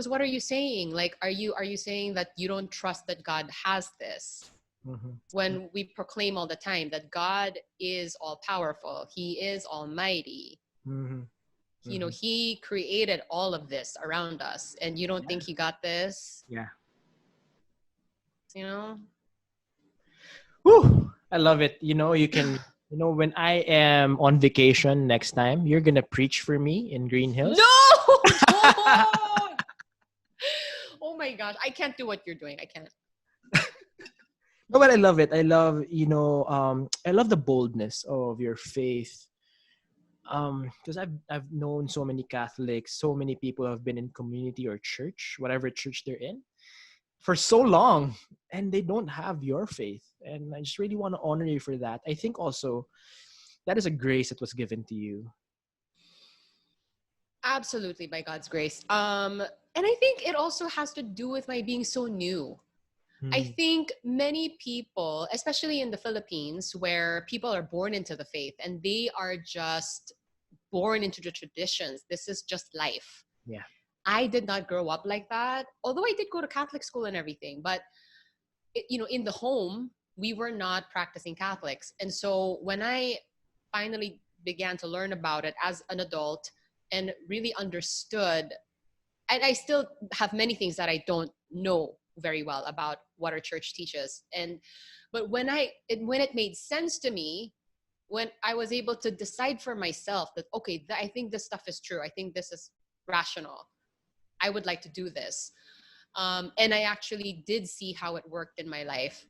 what are you saying? Like, are you saying that you don't trust that God has this? When we proclaim all the time that God is all powerful, he is almighty. He created all of this around us, and you don't think he got this? Yeah. Whew, I love it. You can, when I am on vacation next time, you're going to preach for me in Green Hills. No! Don't! Oh my gosh. I can't do what you're doing. I can't. No, but I love it. I love, I love the boldness of your faith. Because I've known so many Catholics, so many people who have been in community or church, whatever church they're in, for so long, and they don't have your faith. And I just really want to honor you for that. I think also that is a grace that was given to you. Absolutely, by God's grace. And I think it also has to do with my being so new. I think many people, especially in the Philippines, where people are born into the faith and they are just born into the traditions. This is just life. Yeah. I did not grow up like that, although I did go to Catholic school and everything. But, in the home, we were not practicing Catholics. And so when I finally began to learn about it as an adult and really understood, and I still have many things that I don't know very well about what our church teaches. But when it made sense to me, when I was able to decide for myself that, okay, I think this stuff is true. I think this is rational. I would like to do this. And I actually did see how it worked in my life.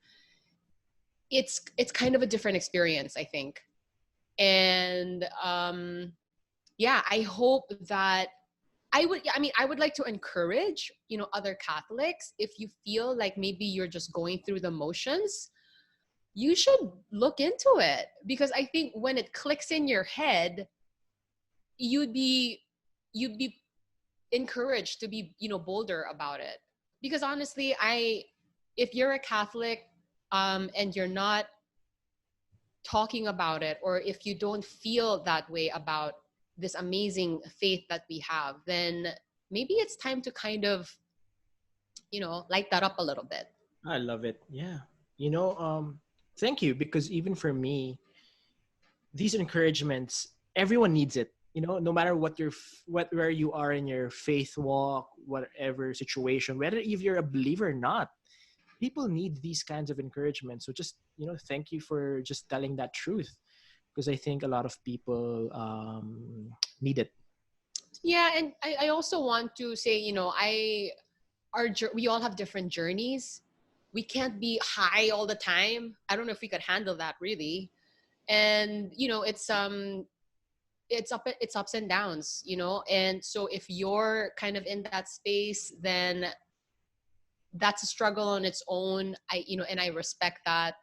It's kind of a different experience, I think. And I hope that I would like to encourage, other Catholics, if you feel like maybe you're just going through the motions, you should look into it, because I think when it clicks in your head, you'd be you'd be encouraged to be, bolder about it. Because honestly, if you're a Catholic, and you're not talking about it, or if you don't feel that way about this amazing faith that we have, then maybe it's time to kind of, light that up a little bit. I love it. Yeah. You know, thank you, because even for me, these encouragements, everyone needs it. You know, no matter where you are in your faith walk, whatever situation, whether if you're a believer or not, people need these kinds of encouragement. So just, thank you for just telling that truth, because I think a lot of people need it. Yeah, and I also want to say, we all have different journeys. We can't be high all the time. I don't know if we could handle that really. And it's ups and downs, and so if you're kind of in that space, then that's a struggle on its own. And I respect that.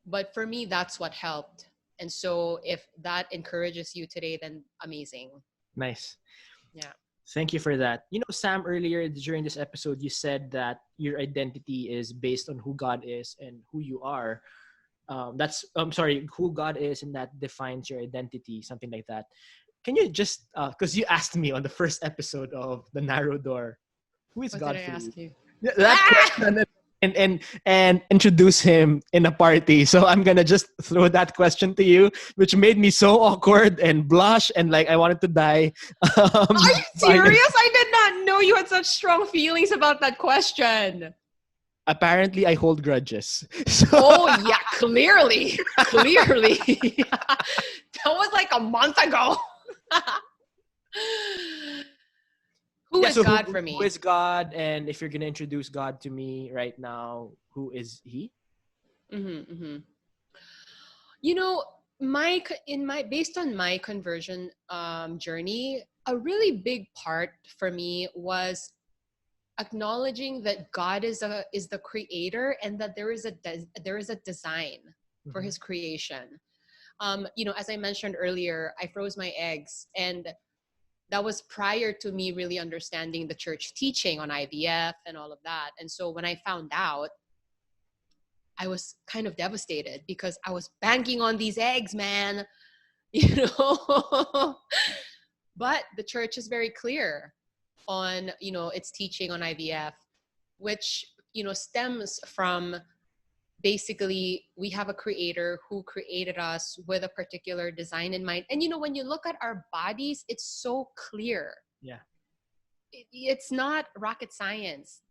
But for me, that's what helped. And so if that encourages you today, then amazing. Nice. Yeah. Thank you for that. Sam, earlier during this episode, you said that your identity is based on who God is and who you are. Who God is, and that defines your identity, something like that. Can you just, because you asked me on the first episode of The Narrow Door, who is What God did I for ask you? you? That question, and introduce him in a party. So I'm gonna just throw that question to you, which made me so awkward and blush and like I wanted to die. Are you serious? I did not know you had such strong feelings about that question. Apparently, I hold grudges. So, Oh yeah, clearly. That was like a month ago. Who is God for me? Who is God? And if you're gonna introduce God to me right now, who is he? Mm-hmm, mm-hmm. Based on my conversion journey, a really big part for me was acknowledging that God is the creator, and that there is a design for his creation. As I mentioned earlier, I froze my eggs, and that was prior to me really understanding the church teaching on IVF and all of that. And so when I found out, I was kind of devastated because I was banking on these eggs, man. But the church is very clear on, its teaching on IVF, which, stems from basically we have a creator who created us with a particular design in mind. And, when you look at our bodies, it's so clear. Yeah. It's not rocket science.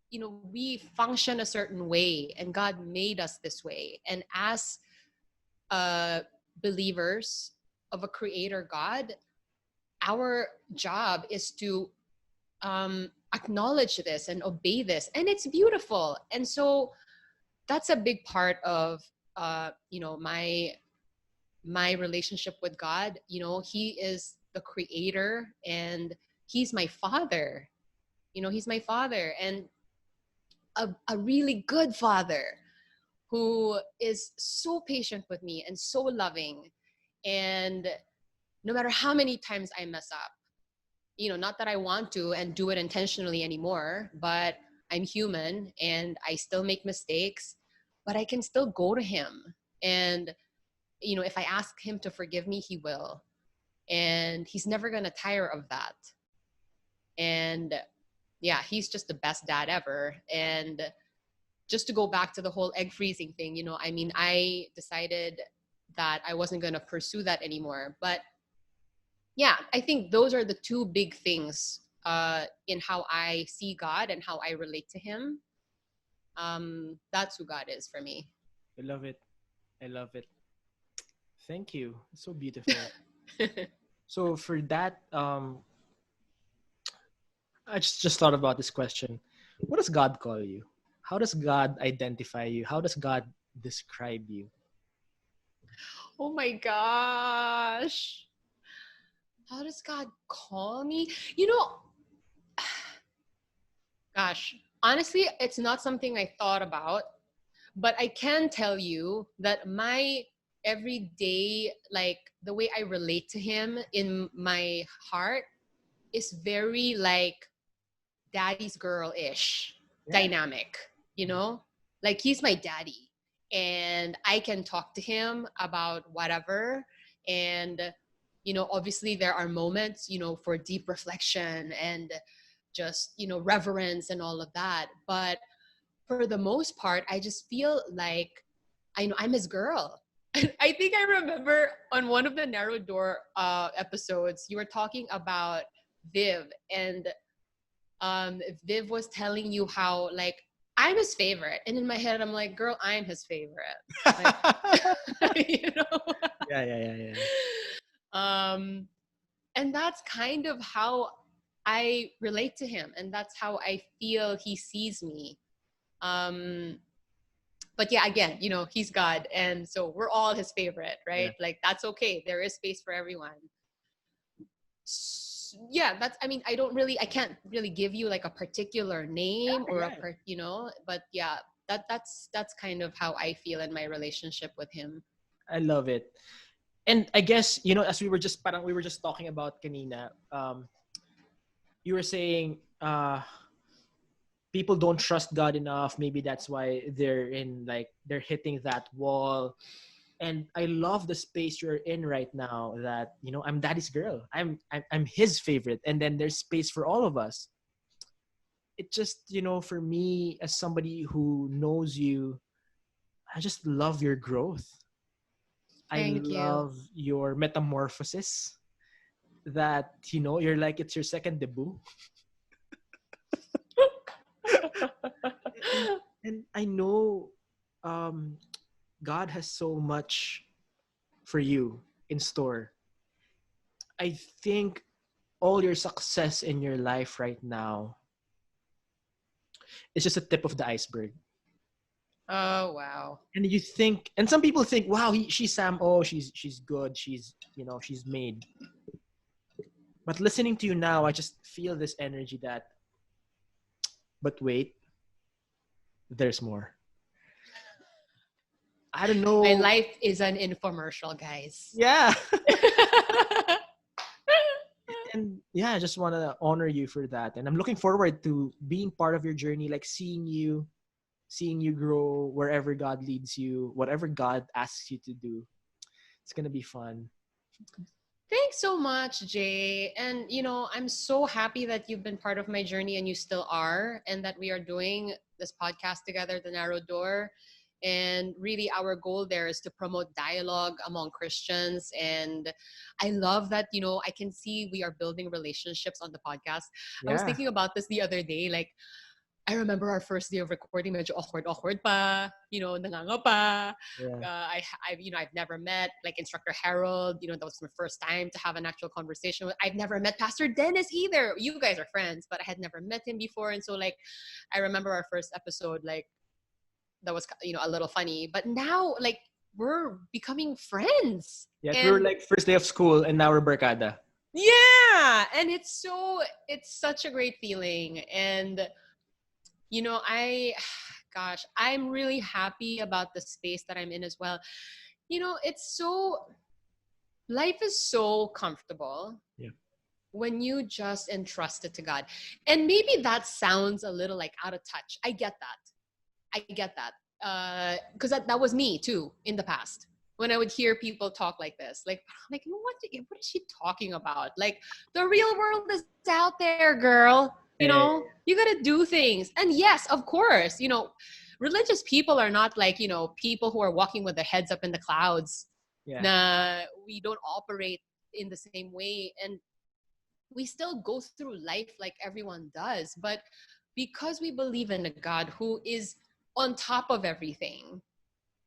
We function a certain way, and God made us this way. And as believers of a creator God, our job is to acknowledge this and obey this, and it's beautiful. And so that's a big part of my relationship with God. He is the creator, and he's my father. He's my father, and a really good father who is so patient with me and so loving. And no matter how many times I mess up, not that I want to and do it intentionally anymore, but I'm human and I still make mistakes, but I can still go to him. And, if I ask him to forgive me, he will. And he's never going to tire of that. And yeah, he's just the best dad ever. And just to go back to the whole egg freezing thing, I decided that I wasn't going to pursue that anymore. But yeah, I think those are the two big things in how I see God and how I relate to him. That's who God is for me. I love it. I love it. Thank you. It's so beautiful. So for that, I just thought about this question. What does God call you? How does God identify you? How does God describe you? Oh my gosh. How does God call me? Gosh, honestly, it's not something I thought about, but I can tell you that my every day, like the way I relate to him in my heart is very like daddy's girl-ish dynamic, you know? Like he's my daddy and I can talk to him about whatever. And, you know, obviously there are moments, you know, for deep reflection and just, you know, reverence and all of that. But for the most part, I just feel like I know I'm his girl. I think I remember on one of the Narrow Door episodes, you were talking about Viv, and Viv was telling you how like I'm his favorite, and in my head I'm like, girl, I'm his favorite. Like, you know? Yeah. And that's kind of how I relate to him, and that's how I feel he sees me. But yeah, again, you know, he's God, and so we're all his favorite, right? Like that's okay. There is space for everyone. Yeah, that's, I mean, I can't really give you like a particular name or you know, but yeah, that's kind of how I feel in my relationship with him. I love it. And I guess, you know, as we were just talking about kanina, you were saying people don't trust God enough. Maybe that's why they're hitting that wall. And I love the space you're in right now, that, you know, I'm daddy's girl. I'm his favorite. And then there's space for all of us. It just, you know, for me, as somebody who knows you, I just love your growth. Thank you. Love your metamorphosis, that, you know, you're like, it's your second debut. and I know God has so much for you in store. I think all your success in your life right now is just a tip of the iceberg. Oh wow. And you think, and some people think, wow, she's Sam, oh, she's good, she's, you know, she's made. But listening to you now, I just feel this energy that, but wait, there's more. I don't know. My life is an infomercial, guys. Yeah. And yeah, I just want to honor you for that. And I'm looking forward to being part of your journey, like seeing you grow wherever God leads you, whatever God asks you to do. It's going to be fun. Thanks so much, Jay. And, you know, I'm so happy that you've been part of my journey and you still are, and that we are doing this podcast together, The Narrow Door. And really, our goal there is to promote dialogue among Christians. And I love that, you know, I can see we are building relationships on the podcast. Yeah. I was thinking about this the other day, like, I remember our first day of recording, medyo awkward pa, you know, nanganga pa. Yeah. I've never met like Instructor Harold, you know, that was my first time to have an actual conversation with. I've never met Pastor Dennis either. You guys are friends, but I had never met him before. And so like, I remember our first episode, like that was, you know, a little funny, but now like we're becoming friends. Yeah. We were like first day of school and now we're barkada. Yeah. And it's such a great feeling. And you know, I'm really happy about the space that I'm in as well. You know, life is so comfortable. Yeah. When you just entrust it to God. And maybe that sounds a little like out of touch. I get that. Because that was me too in the past. When I would hear people talk like this, like what is she talking about? Like the real world is out there, girl. You know, you got to do things. And yes, of course, you know, religious people are not like, you know, people who are walking with their heads up in the clouds. Yeah. Nah, we don't operate in the same way. And we still go through life like everyone does. But because we believe in a God who is on top of everything,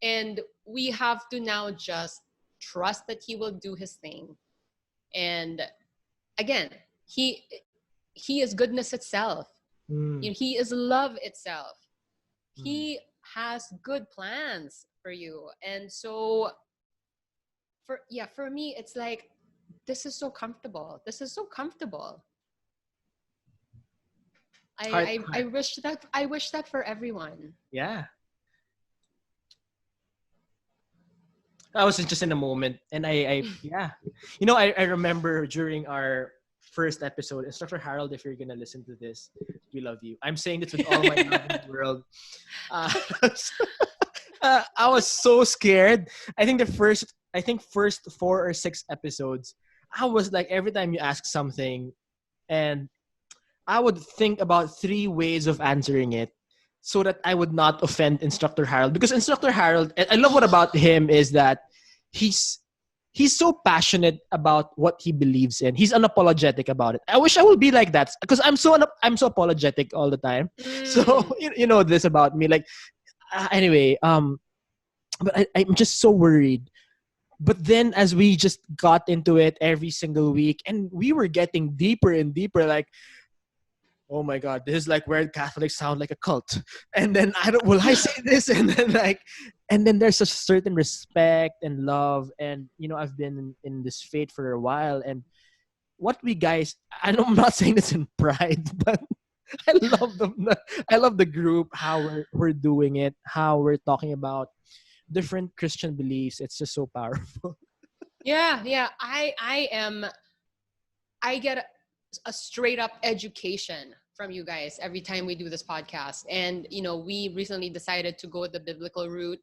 and we have to now just trust that he will do his thing. And again, he is goodness itself. You know, he is love itself. He has good plans for you. And so for me, it's like, this is so comfortable. I wish that for everyone. Yeah. I was just in a moment, and yeah, I remember during our first episode, Instructor Harold, if you're gonna listen to this, we love you. I'm saying this with all my love in the world. Uh, I was so scared. I think first 4 or 6 episodes, I was like, every time you ask something, and I would think about 3 ways of answering it so that I would not offend Instructor Harold. Because Instructor Harold, and I love what about him is that he's he's so passionate about what he believes in. He's unapologetic about it. I wish I would be like that because I'm so apologetic all the time. So Mm. you know this about me. Like anyway, but I'm just so worried. But then as we just got into it every single week, and we were getting deeper and deeper, like, oh my god, this is like where Catholics sound like a cult. And then I don't will I say this? And then there's a certain respect and love. And I've been in this faith for a while. And what we guys, I'm not saying this in pride, but I love I love the group, how we're doing it, how we're talking about different Christian beliefs. It's just so powerful. Yeah. I get a straight up education from you guys every time we do this podcast. And, we recently decided to go the biblical route.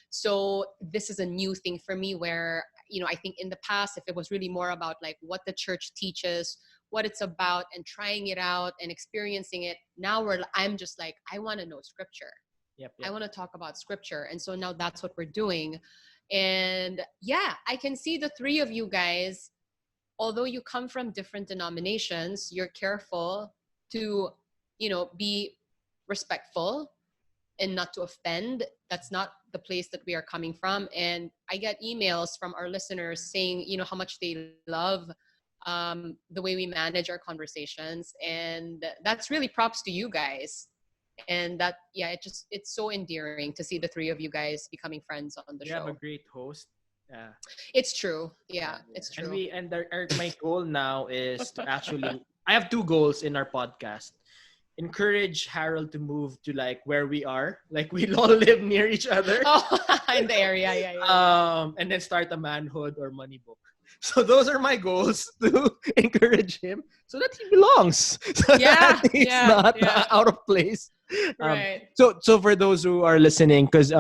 So this is a new thing for me where, I think in the past, if it was really more about like what the church teaches, what it's about and trying it out and experiencing it, now I'm just like, I want to know scripture. Yep. I want to talk about scripture. And so now that's what we're doing. And yeah, I can see the three of you guys, although you come from different denominations, you're careful to, be respectful and not to offend. That's not the place that we are coming from. And I get emails from our listeners saying, how much they love the way we manage our conversations. And that's really props to you guys. And that, yeah, it's so endearing to see the three of you guys becoming friends on the You show. have a great host. Yeah. It's true. Yeah, it's true. My goal now is to actually, I have 2 goals in our podcast. Encourage Harold to move to like where we are, like we all live near each other. Oh, in the area, yeah. And then start a manhood or money book. So those are my goals to encourage him so that he belongs. So Yeah, that he's yeah, not yeah. out of place. Right. So for those who are listening, because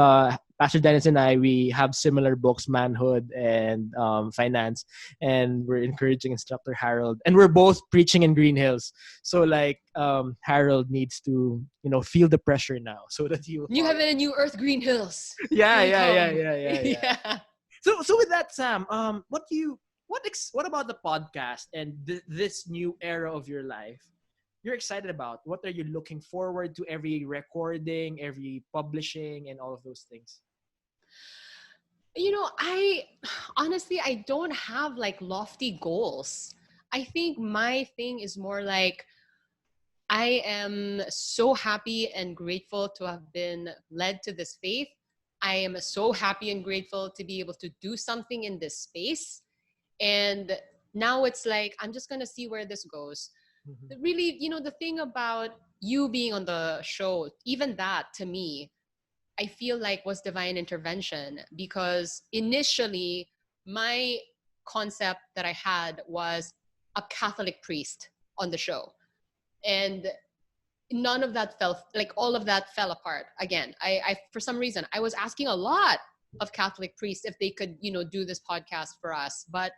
Pastor Dennis and I, we have similar books, Manhood and Finance, and we're encouraging Instructor Harold, and we're both preaching in Green Hills. So like Harold needs to feel the pressure now so that he will New follow. heaven and new earth, Green Hills. Yeah. Yeah. So with that, Sam, what about the podcast and this new era of your life you're excited about? What are you looking forward to every recording, every publishing, and all of those things? I honestly, I don't have like lofty goals. I think my thing is more like I am so happy and grateful to have been led to this faith. I am so happy and grateful to be able to do something in this space. And now it's like, I'm just going to see where this goes. Mm-hmm. Really, the thing about you being on the show, even that to me, I feel like was divine intervention, because initially my concept that I had was a Catholic priest on the show. And none of that all of that fell apart. Again, I for some reason, I was asking a lot of Catholic priests if they could, do this podcast for us, but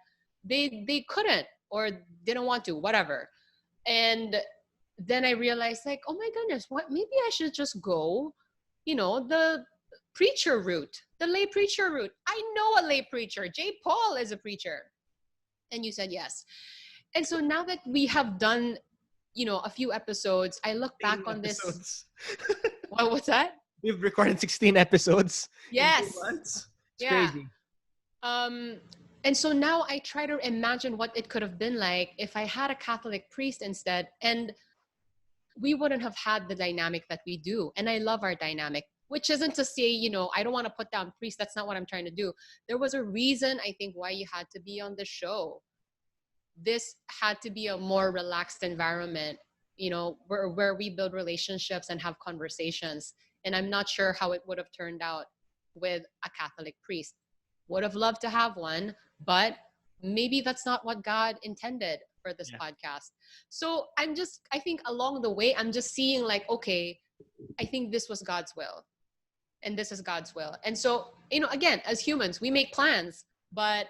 they couldn't or didn't want to, whatever. And then I realized like, oh my goodness, maybe I should just go, the preacher route, the lay preacher route. I know a lay preacher. JPaul is a preacher. And you said yes. And so now that we have done, a few episodes, I look back on this. What's that? We've recorded 16 episodes. Yes. In 2 months. It's Yeah. crazy. And so now I try to imagine what it could have been like if I had a Catholic priest instead, and we wouldn't have had the dynamic that we do. And I love our dynamic, which isn't to say, I don't want to put down priests. That's not what I'm trying to do. There was a reason, I think, why you had to be on the show. This had to be a more relaxed environment, where we build relationships and have conversations. And I'm not sure how it would have turned out with a Catholic priest. would have loved to have one, but maybe that's not what God intended for this Yeah. podcast. So I think along the way, I'm just seeing like, okay, I think this was God's will and this is God's will. And so, again, as humans, we make plans, but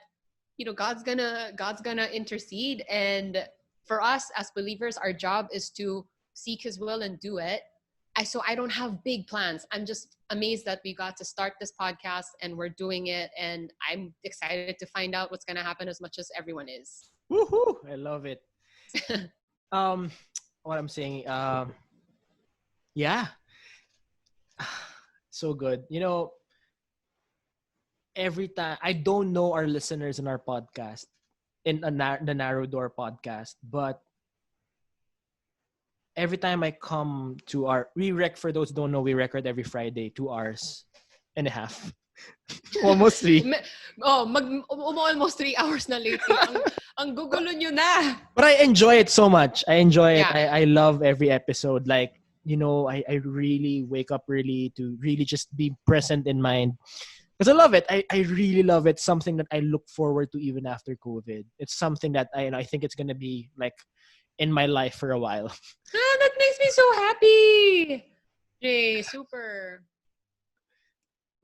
God's gonna intercede. And for us as believers, our job is to seek his will and do it. So I don't have big plans. I'm just amazed that we got to start this podcast and we're doing it. And I'm excited to find out what's going to happen as much as everyone is. Woohoo! I love it. Um, what I'm saying, yeah, so good. Every time I don't know our listeners in our podcast, in the Narrow Door podcast, but every time I come to for those who don't know, we record every Friday, 2 hours and a half. Almost 3. Almost 3 hours na lately. ang gugulo nyo na. But I enjoy it so much. I enjoy it. Yeah. I love every episode. Like, I really wake up early to really just be present in mind. Because I love it. I really love it. Something that I look forward to even after COVID. It's something that I think it's going to be like in my life for a while. That makes me so happy. Jay, super.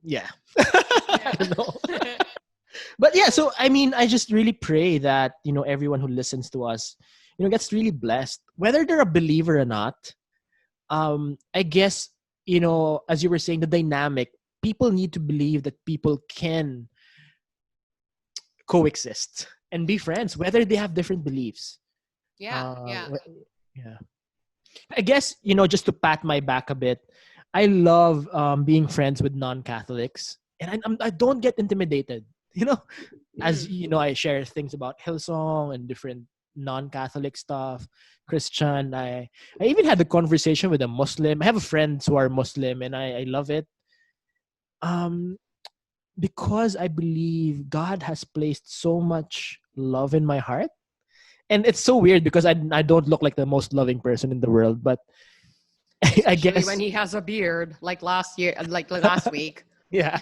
Yeah. I don't know. But yeah, so I mean, I just really pray that, everyone who listens to us, gets really blessed. Whether they're a believer or not, I guess, as you were saying, the dynamic, people need to believe that people can coexist and be friends, whether they have different beliefs. Yeah. Yeah. I guess, just to pat my back a bit, I love being friends with non-Catholics, and I don't get intimidated. As I share things about Hillsong and different non-Catholic stuff, Christian. I even had a conversation with a Muslim. I have friends who are Muslim, and I love it. Because I believe God has placed so much love in my heart. And it's so weird because I don't look like the most loving person in the world, but I guess when he has a beard, like last week. Yeah.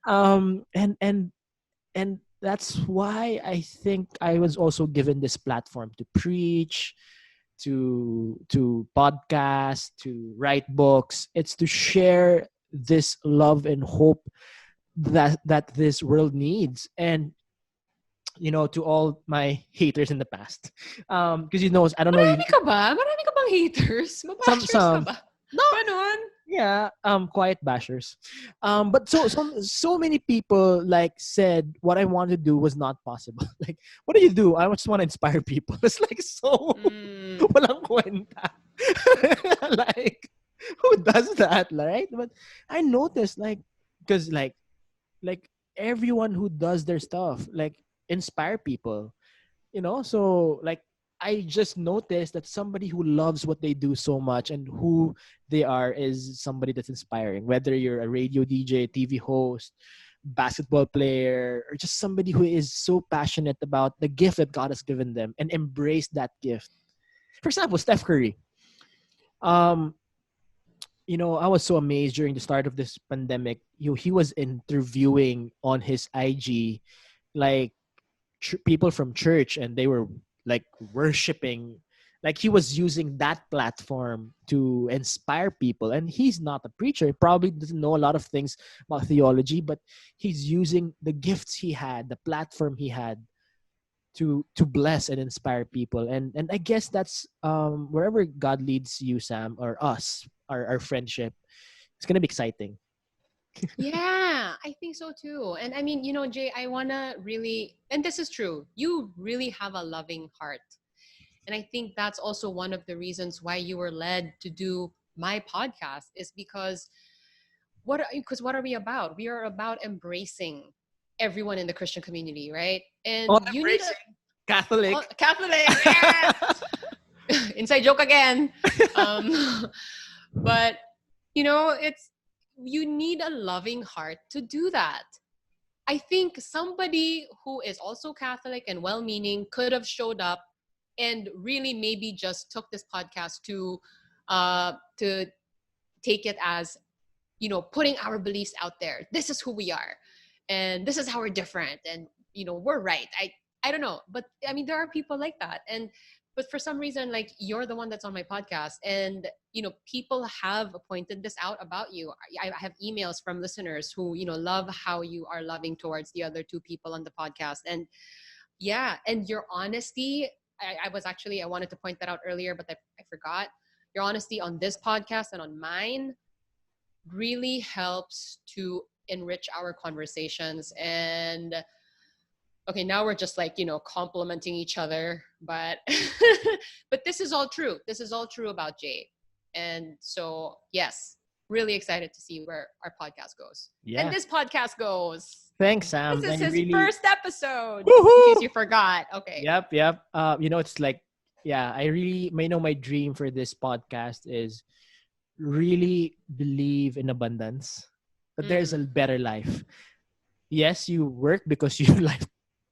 And that's why I think I was also given this platform to preach, to podcast, to write books. It's to share this love and hope that this world needs. And to all my haters in the past, because I don't know. Marami ka ba? Marami ka bang haters? Mabashers ka ba? No. Ganon? Yeah, quiet bashers. But so many people like said what I wanted to do was not possible. Like, what do you do? I just want to inspire people. It's like so walang kwenta. Like, who does that, right? But I noticed, like, because like everyone who does their stuff, like, inspire people. So like, I just noticed that somebody who loves what they do so much and who they are is somebody that's inspiring. Whether you're a radio DJ, TV host, basketball player, or just somebody who is so passionate about the gift that God has given them and embrace that gift. For example, Steph Curry. I was so amazed during the start of this pandemic. He was interviewing on his IG, like, people from church, and they were like worshiping. Like, he was using that platform to inspire people. And he's not a preacher. He probably doesn't know a lot of things about theology, but he's using the gifts he had, the platform he had, to bless and inspire people. And I guess that's wherever God leads you, Sam, or us, our friendship, it's gonna be exciting. Yeah, I think so too. And I mean, Jay, I want to really, and this is true, you really have a loving heart. And I think that's also one of the reasons why you were led to do my podcast, is because what are we about? We are about embracing everyone in the Christian community, right? And you need Catholic. Catholic. Yeah. Inside joke again. But you need a loving heart to do that. I think somebody who is also Catholic and well-meaning could have showed up and really maybe just took this podcast to take it as, putting our beliefs out there. This is who we are. and this is how we're different, and we're right. I don't know, but I mean, there are people like that, but for some reason, like, you're the one that's on my podcast, and people have pointed this out about you. I have emails from listeners who love how you are loving towards the other two people on the podcast, and yeah, and your honesty. I wanted to point that out earlier, but I forgot. Your honesty on this podcast and on mine really helps to enrich our conversations. And okay, now we're just like, complimenting each other, but but this is all true. This is all true about Jay. And so, yes, really excited to see where our podcast goes. Yeah. And this podcast goes. Thanks, Sam. This is And his first episode. Woohoo! In case you forgot. Okay. Yep. It's like, yeah, I really, my dream for this podcast is really believe in abundance, that there's a better life. Yes, you work because you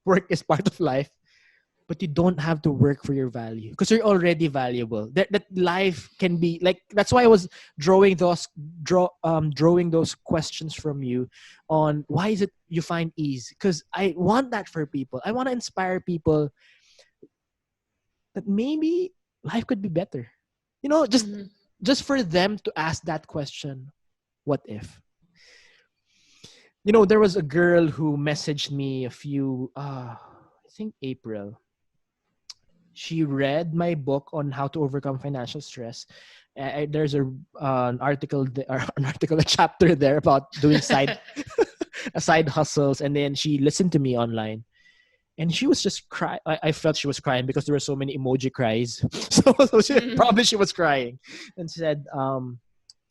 work is part of life, but you don't have to work for your value because you're already valuable. That life can be like, that's why I was drawing those questions from you on why is it you find ease, because I want that for people. I want to inspire people that maybe life could be better. Just for them to ask that question, what if? There was a girl who messaged me I think April. She read my book on how to overcome financial stress. There's an article, a chapter there about doing side hustles, and then she listened to me online, and she was just crying. I felt she was crying because there were so many emoji cries. So she was crying, and said,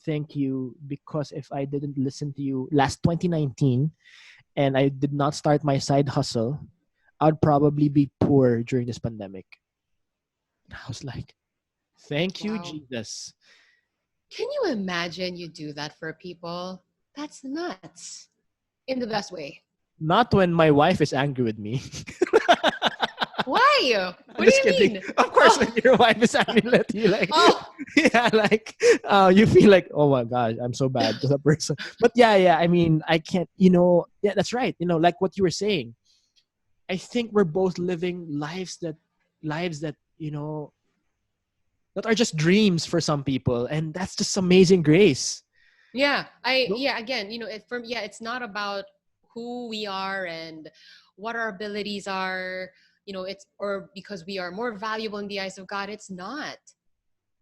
"Thank you, because if I didn't listen to you last 2019, and I did not start my side hustle, I'd probably be poor during this pandemic." I was like, thank you, Wow. Jesus. Can you imagine you do that for people? That's nuts. In the best way. Not when my wife is angry with me. Why? What do Just you kidding. mean? Of course, when your wife is angry, let you you feel like, oh my God, I'm so bad as a person. But yeah, I mean, I can't, yeah, that's right. Like what you were saying. I think we're both living lives that that are just dreams for some people, and that's just amazing grace. Yeah, again, it's not about who we are and what our abilities are, or because we are more valuable in the eyes of God. It's not.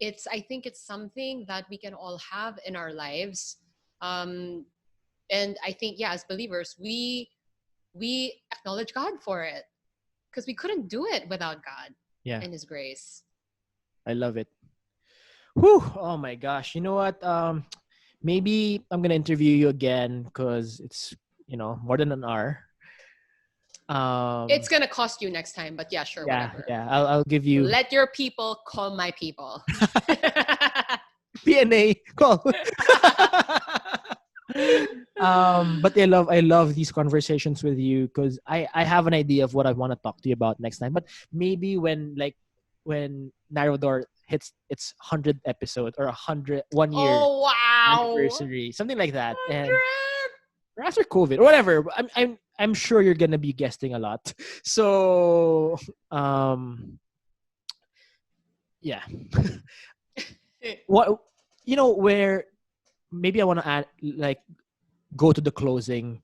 I think it's something that we can all have in our lives. And I think, as believers, we acknowledge God for it, because we couldn't do it without God and His grace. I love it. Whew. Oh my gosh. You know what? Maybe I'm gonna interview you again because it's more than an hour. It's gonna cost you next time, but yeah, sure, whatever. Yeah. I'll give you. Let your people call my people. PNA call. But I love these conversations with you because I have an idea of what I want to talk to you about next time. But maybe when Narrow Door hits its 100th episode or 1 year anniversary, something like that, and or after COVID or whatever, I'm sure you're gonna be guesting a lot. So yeah. What where maybe I want to add, go to the closing.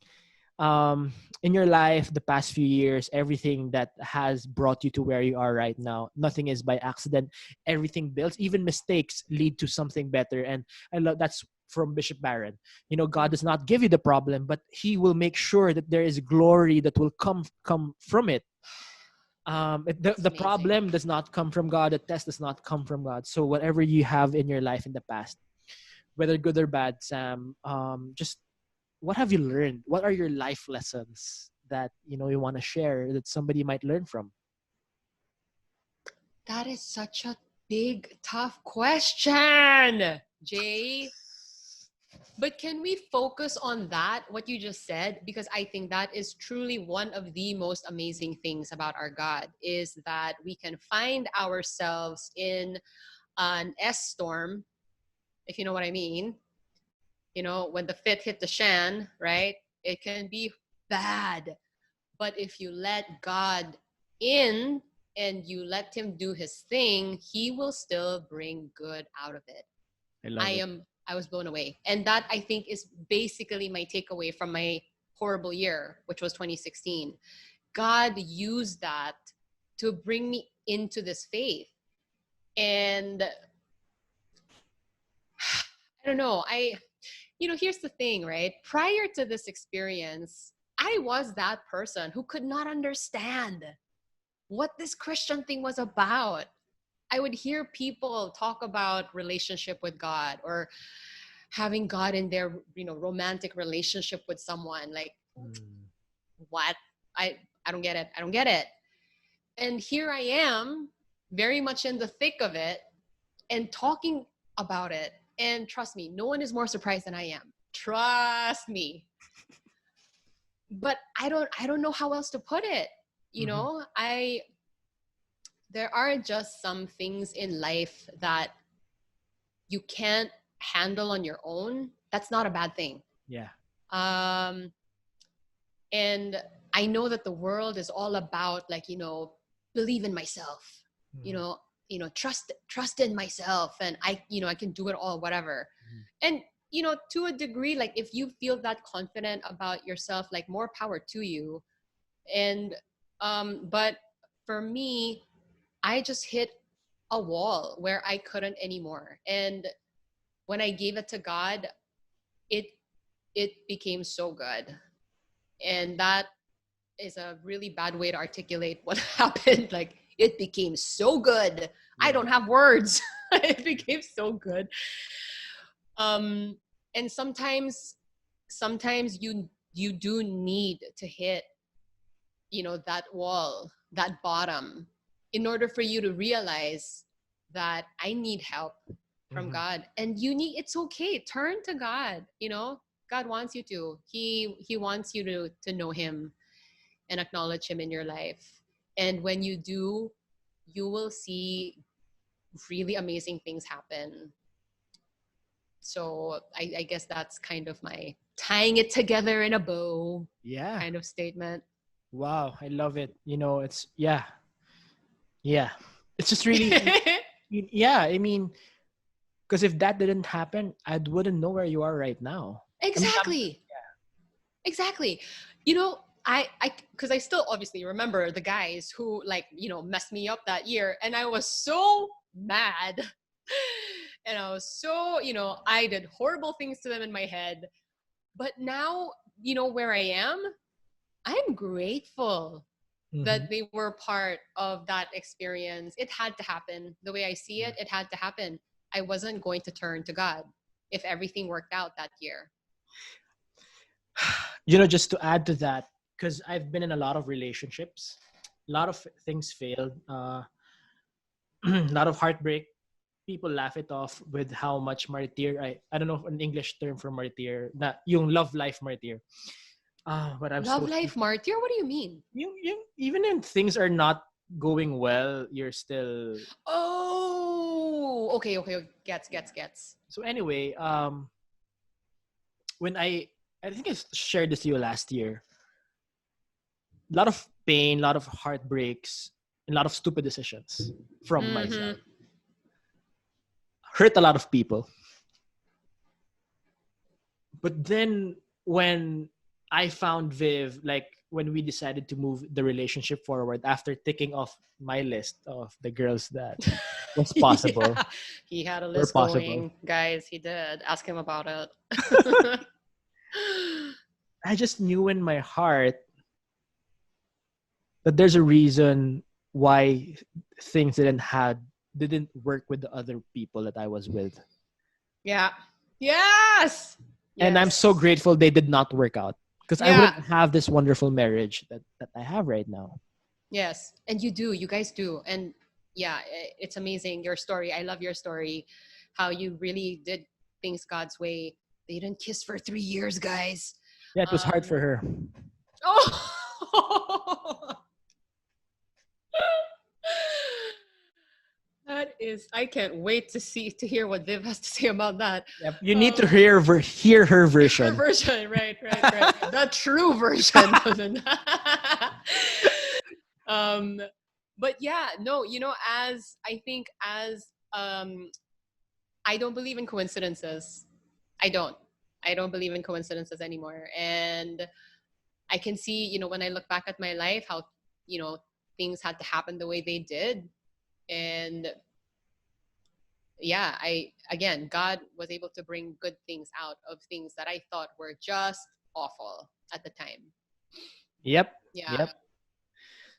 In your life, the past few years, everything that has brought you to where you are right now, nothing is by accident. Everything builds, even mistakes lead to something better. And I love that's from Bishop Barron. God does not give you the problem, but He will make sure that there is glory that will come from it. The problem does not come from God. The test does not come from God. So whatever you have in your life in the past, whether good or bad, Sam, just what have you learned? What are your life lessons that you want to share that somebody might learn from? That is such a big, tough question, Jay. But can we focus on that, what you just said? Because I think that is truly one of the most amazing things about our God, is that we can find ourselves in an S storm, if you know what I mean. When the fit hit the shan, right? It can be bad. But if you let God in and you let him do his thing, he will still bring good out of it. I love it. I was blown away. And that, I think, is basically my takeaway from my horrible year, which was 2016. God used that to bring me into this faith. And I don't know, here's the thing, right? Prior to this experience, I was that person who could not understand what this Christian thing was about. I would hear people talk about relationship with God or having God in their, romantic relationship with someone. Like, what? I don't get it. I don't get it. And here I am, very much in the thick of it and talking about it. And trust me, no one is more surprised than I am. Trust me. But I don't know how else to put it. There are just some things in life that you can't handle on your own. That's not a bad thing. Yeah. And I know that the world is all about, like, believe in myself, trust in myself, and I can do it all, whatever. And to a degree, like, if you feel that confident about yourself, like, more power to you. And but for me, I just hit a wall where I couldn't anymore. And when I gave it to God, it became so good. And that is a really bad way to articulate what happened. Like, it became so good. Yeah. I don't have words. It became so good. And sometimes you do need to hit, that wall, that bottom, in order for you to realize that I need help from God. And it's okay. Turn to God. God wants you to. He wants you to know him and acknowledge him in your life. And when you do, you will see really amazing things happen. So I guess that's kind of my tying it together in a bow kind of statement. Wow, I love it. It's it's just really I mean, because if that didn't happen, I wouldn't know where you are right now. Exactly. Exactly. I because I still obviously remember the guys who, like, messed me up that year, and I was so mad. And I was so, I did horrible things to them in my head. But now, where I am, I'm grateful that they were part of that experience. It had to happen. The way I see it, it had to happen. I wasn't going to turn to God if everything worked out that year. Just to add to that, because I've been in a lot of relationships, a lot of things failed, a lot of heartbreak. People laugh it off with how much martyr, I don't know an English term for martyr, na yung love life martyr. But I'm love life martyr? What do you mean? You even when things are not going well, you're still. Oh, okay. Gets. So anyway, when I think I shared this to you last year. A lot of pain, a lot of heartbreaks, a lot of stupid decisions from myself. Hurt a lot of people. But then when I found Viv, like when we decided to move the relationship forward after ticking off my list of the girls that was possible. Yeah, he had a list going. Guys, he did. Ask him about it. I just knew in my heart that there's a reason why things didn't work with the other people that I was with. Yeah. Yes. And I'm so grateful they did not work out, because I wouldn't have this wonderful marriage that I have right now. Yes. And you guys do. And yeah, it's amazing. Your story. I love your story. How you really did things God's way. They didn't kiss for 3 years, guys. Yeah, it was hard for her. Oh. I can't wait to hear what Viv has to say about that. Yep. You need to Um, hear her Her version. version, right. The true version. um, but yeah, no, as I think I don't believe in coincidences. I don't. I don't believe in coincidences anymore. And I can see, when I look back at my life, how, things had to happen the way they did. And yeah, God was able to bring good things out of things that I thought were just awful at the time. Yep. Yeah. Yep.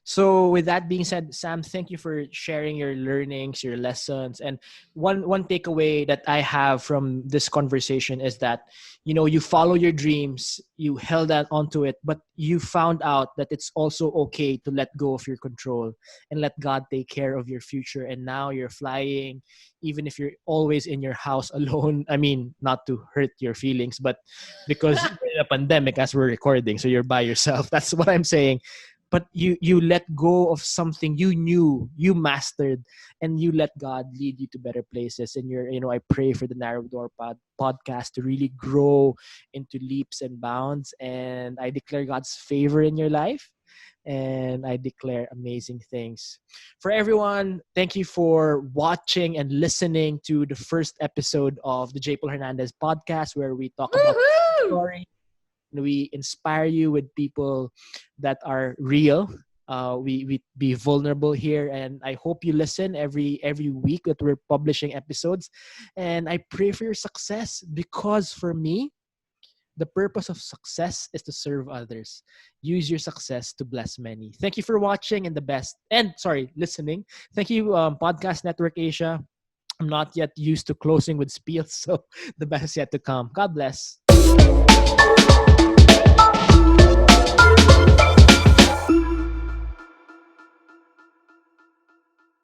So with that being said, Sam, thank you for sharing your learnings, your lessons. And one takeaway that I have from this conversation is that, you follow your dreams, you held on onto it, but you found out that it's also okay to let go of your control and let God take care of your future. And now you're flying, even if you're always in your house alone. I mean, not to hurt your feelings, but because we're in a pandemic as we're recording, so you're by yourself. That's what I'm saying. But you let go of something you knew you mastered, and you let God lead you to better places. And I pray for the Narrow Door podcast to really grow into leaps and bounds. And I declare God's favor in your life, and I declare amazing things. For everyone, thank you for watching and listening to the first episode of the JPaul Hernandez podcast, where we talk about story. We inspire you with people that are real. We be vulnerable here, and I hope you listen every week that we're publishing episodes. And I pray for your success, because for me, the purpose of success is to serve others. Use your success to bless many. Thank you for watching listening. Thank you, Podcast Network Asia. I'm not yet used to closing with spiels, so the best is yet to come. God bless.